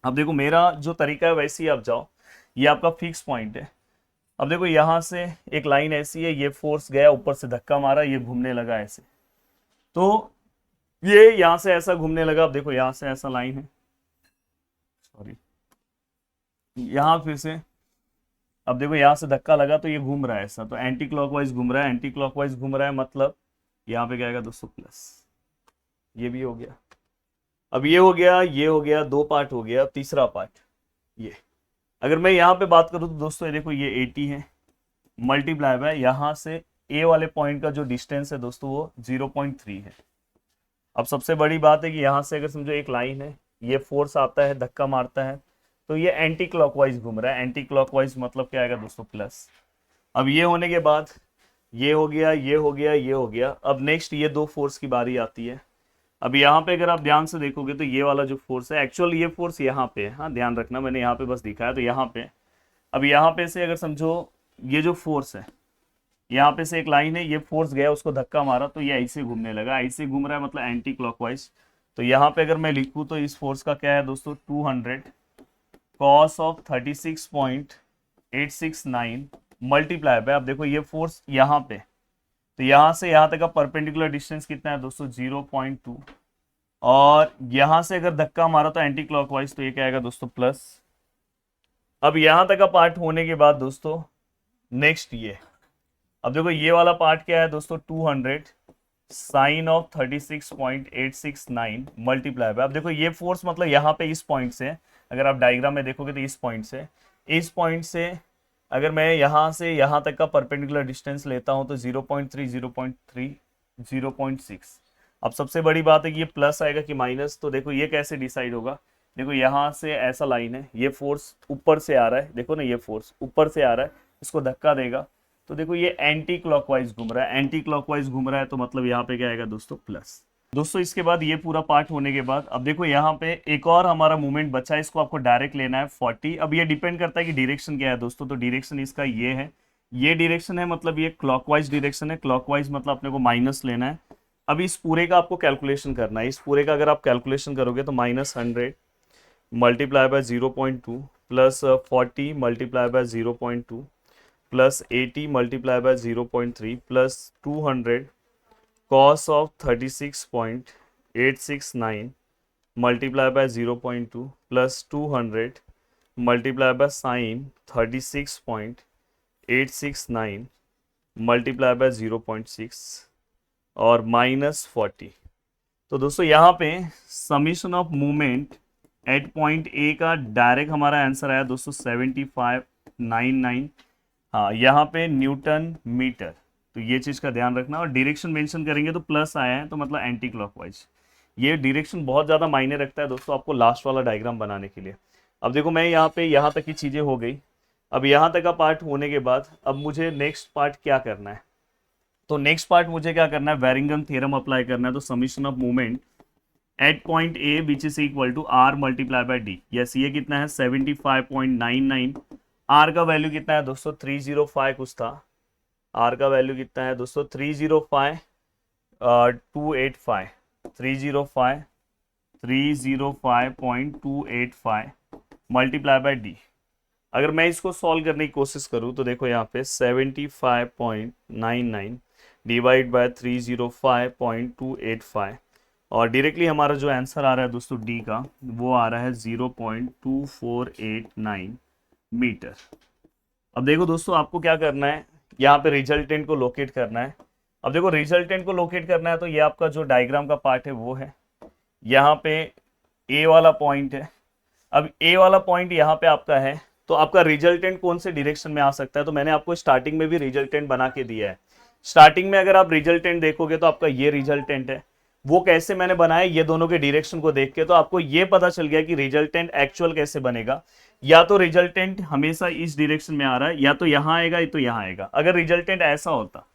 A: अब देखो मेरा जो तरीका है वैसे ही आप जाओ, ये आपका फिक्स पॉइंट है। अब देखो यहाँ से एक लाइन ऐसी है, ये फोर्स गया ऊपर से धक्का मारा, ये घूमने लगा ऐसे, तो ये यहां से ऐसा घूमने लगा, अब देखो यहां से ऐसा लाइन है, सॉरी, यहां फिर से, अब देखो यहां से धक्का लगा तो ये घूम रहा है ऐसा, तो एंटी क्लॉकवाइज घूम रहा है, एंटी क्लॉकवाइज घूम रहा है, मतलब यहाँ पे क्या आएगा दोस्तों, प्लस। ये भी हो गया। अब ये हो गया, ये हो गया, दो पार्ट हो गया। अब तीसरा पार्ट, ये अगर मैं यहाँ पे बात करूँ तो दोस्तों ये देखो, ये 80 है, मल्टीप्लाई बाय यहाँ से ए वाले पॉइंट का जो डिस्टेंस है दोस्तों वो 0.3 है। अब सबसे बड़ी बात है कि यहाँ से अगर समझो एक लाइन है, ये फोर्स आता है, धक्का मारता है, तो ये एंटी क्लॉकवाइज घूम रहा है, एंटी क्लॉकवाइज मतलब क्या आएगा दोस्तों, प्लस। अब ये होने के बाद ये हो गया, ये हो गया, ये हो गया। अब नेक्स्ट ये दो फोर्स की बारी आती है। अब यहाँ पे अगर आप ध्यान से देखोगे तो ये वाला जो फोर्स है, एक्चुअल ये फोर्स यहाँ पे है, हाँ ध्यान रखना, मैंने यहाँ पे बस दिखाया, तो यहाँ पे। अब यहाँ पे से अगर समझो ये जो फोर्स है, यहाँ पे से एक लाइन है, ये फोर्स गया, उसको धक्का मारा, तो ये ऐसे घूमने लगा, ऐसे घूम रहा है, मतलब एंटी क्लॉकवाइज। तो यहाँ पे अगर मैं लिखूँ तो इस फोर्स का क्या है दोस्तों, 200 कॉस ऑफ 36.869 मल्टीप्लाई बाय, अब देखो ये फोर्स यहाँ पे, तो यहाँ से यहाँ तक का परपेंडिकुलर डिस्टेंस कितना है दोस्तों, 0.2, और यहाँ से अगर धक्का मारा तो एंटी क्लॉकवाइज, तो ये क्या आएगा दोस्तों, प्लस। अब यहाँ तक का पार्ट होने के बाद दोस्तों नेक्स्ट ये, अब देखो ये वाला पार्ट क्या है दोस्तों, 200 साइन ऑफ 36.869 मल्टीप्लाई बाय, अब देखो ये फोर्स मतलब यहाँ पे इस पॉइंट से, अगर आप डायग्राम में देखोगे तो इस पॉइंट से अगर मैं यहाँ से यहाँ तक का परपेंडिकुलर डिस्टेंस लेता हूँ तो 0.3 0.3 0.6। अब सबसे बड़ी बात है कि ये प्लस आएगा कि माइनस, तो देखो ये कैसे डिसाइड होगा। देखो यहाँ से ऐसा लाइन है, ये फोर्स ऊपर से आ रहा है, देखो ना ये फोर्स ऊपर से आ रहा है, इसको धक्का देगा, तो देखो ये एंटी क्लॉकवाइज घूम रहा है, एंटी क्लॉकवाइज घूम रहा है, तो मतलब यहाँ पे क्या आएगा दोस्तों, प्लस। दोस्तों इसके बाद ये पूरा पार्ट होने के बाद अब देखो यहाँ पे एक और हमारा मूवमेंट बचा है, इसको आपको डायरेक्ट लेना है 40। अब ये डिपेंड करता है कि डायरेक्शन क्या है दोस्तों, तो डायरेक्शन इसका ये है, ये डायरेक्शन है, मतलब ये क्लॉकवाइज डायरेक्शन है, क्लॉकवाइज मतलब अपने को माइनस लेना है। अब इस पूरे का आपको कैलकुलेशन करना है, इस पूरे का अगर आप कैलकुलेशन करोगे तो -100 multiply by 0.2 plus 40 multiply by 0.2 plus 80 multiply by 0.3 plus 200 cos of 36.869 multiplied by 0.2 plus 200 multiplied by sin 36.869 multiplied by 0.6 और -40। तो दोस्तों यहाँ पे summation of movement at point ए का डायरेक्ट हमारा आंसर आया दोस्तों 7599, हाँ यहाँ पे न्यूटन मीटर। तो ये चीज़ का ध्यान रखना, और डायरेक्शन मेंशन करेंगे तो प्लस आया है, तो मतलब एंटी क्लॉकवाइज। ये डायरेक्शन बहुत ज़्यादा मायने रखता है दोस्तों आपको लास्ट वाला डायग्राम बनाने के लिए। अब देखो मैं यहाँ पे यहाँ तक की चीज़ें हो गई। अब यहाँ तक का पार्ट होने के बाद अब मुझे नेक्स्ट पार्ट क्या करना है, तो नेक्स्ट पार्ट मुझे क्या करना है, वेरिंगम थ्योरम अप्लाई करना है। तो summation of movement at point A which is equal to R multiply by D. Yes, ये कितना है 75.99। आर का वैल्यू कितना है दोस्तों 305 कुछ था, आर का वैल्यू कितना है दोस्तों 305 285 305.285 मल्टीप्लाई बाय डी। अगर मैं इसको सॉल्व करने की कोशिश करूं तो देखो यहाँ पे 75.99 डिवाइड बाय 305.285, और डायरेक्टली हमारा जो आंसर आ रहा है दोस्तों डी का, वो आ रहा है 0.2489 मीटर। अब देखो दोस्तों आपको क्या करना है, यहाँ पे रिजल्टेंट को लोकेट करना है। अब देखो रिजल्टेंट को लोकेट करना है तो ये आपका जो डायग्राम का पार्ट है वो है, यहाँ पे ए वाला पॉइंट है। अब ए वाला पॉइंट यहाँ पे आपका है, तो आपका रिजल्टेंट कौन से डायरेक्शन में आ सकता है, तो मैंने आपको स्टार्टिंग में भी रिजल्टेंट बना के दिया है। स्टार्टिंग में अगर आप रिजल्टेंट देखोगे तो आपका ये रिजल्टेंट है। वो कैसे मैंने बनाया, ये दोनों के डायरेक्शन को देख के, तो आपको ये पता चल गया कि रिजल्टेंट एक्चुअल कैसे बनेगा। या तो रिजल्टेंट हमेशा इस डायरेक्शन में आ रहा है, या तो यहाँ आएगा या तो यहाँ आएगा। अगर रिजल्टेंट ऐसा होता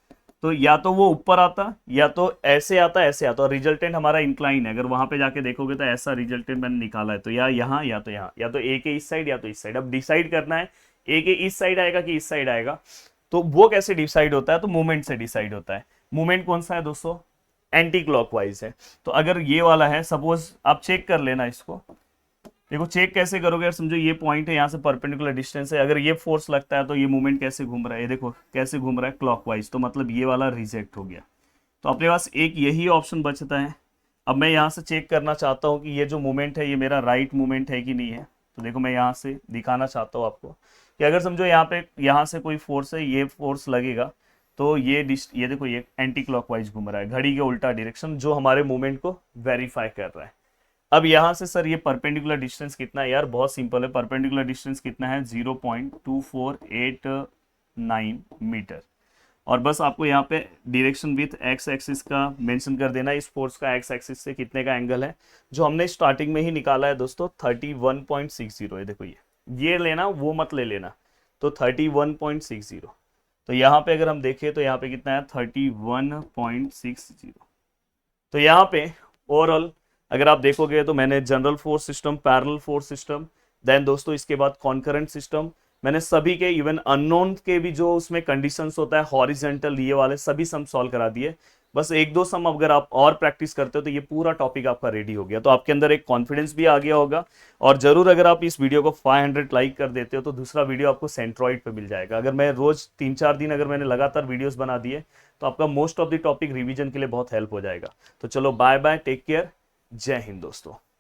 A: तो या तो वो ऊपर आता, या तो ऐसे आता, ऐसे आता, और रिजल्टेंट हमारा इंक्लाइन है। अगर वहां पे जाके देखोगे तो ऐसा रिजल्टेंट मैंने निकाला है, तो या यहाँ या तो यहाँ, या तो ए के इस साइड या तो इस साइड। अब डिसाइड करना है ए के इस साइड आएगा कि इस साइड आएगा, तो वो कैसे डिसाइड होता है, तो मूवमेंट से डिसाइड होता है। मूवमेंट कौन सा है दोस्तों, एंटी क्लॉकवाइज है। तो अगर ये वाला है, सपोज आप चेक कर लेना इसको, देखो चेक कैसे करोगे, अगर समझो ये पॉइंट है, यहाँ से परपेंडिकुलर डिस्टेंस है, अगर ये फोर्स लगता है तो ये मूवमेंट कैसे घूम रहा है, ये देखो कैसे घूम रहा है, क्लॉकवाइज, तो मतलब ये वाला रिजेक्ट हो गया। तो अपने पास एक यही ऑप्शन बचता है, अब मैं यहाँ से चेक करना चाहता हूँ कि ये जो मूवमेंट है ये मेरा राइट मूवमेंट है कि नहीं है। तो देखो मैं यहाँ से दिखाना चाहता हूँ आपको कि अगर समझो यहाँ पे यहाँ से कोई फोर्स है, ये फोर्स लगेगा तो ये देखो ये एंटी क्लॉकवाइज घूम रहा है, घड़ी के उल्टा डायरेक्शन, जो हमारे मूवमेंट को वेरीफाई कर रहा है। अब यहाँ से सर ये परपेंडिकुलर डिस्टेंस कितना है यार, बहुत सिंपल है, परपेंडिकुलर डिस्टेंस कितना है 0.2489 मीटर। और बस आपको यहाँ पे डायरेक्शन विथ एक्स एक्सिस का मेंशन कर देना है, इस फोर्स का एक्स एक्सिस से कितने का एंगल है, जो हमने स्टार्टिंग में ही निकाला है दोस्तों 31.60 है। देखो ये लेना, वो मत ले लेना। तो 31.60, तो यहाँ पे अगर हम देखें तो यहाँ पे कितना है 31.60। तो यहाँ पे ओवरऑल अगर आप देखोगे तो मैंने general force system, parallel force system, then दोस्तों इसके बाद कॉन्करेंट सिस्टम, मैंने सभी के इवन अननोन के भी जो उसमें कंडीशंस होता है हॉरिजेंटल, ये वाले सभी सम सॉल्व करा दिए। बस एक दो सम अगर आप और प्रैक्टिस करते हो तो ये पूरा टॉपिक आपका रेडी हो गया, तो आपके अंदर एक कॉन्फिडेंस भी आ गया होगा। और जरूर अगर आप इस वीडियो को 500 लाइक कर देते हो तो दूसरा वीडियो आपको सेंट्रॉइड पे मिल जाएगा। अगर मैं रोज 3-4 दिन अगर मैंने लगातार वीडियोस बना दिए तो आपका most of the topic revision के लिए बहुत हेल्प हो जाएगा। तो चलो बाय बाय, टेक केयर, जय हिंद दोस्तों।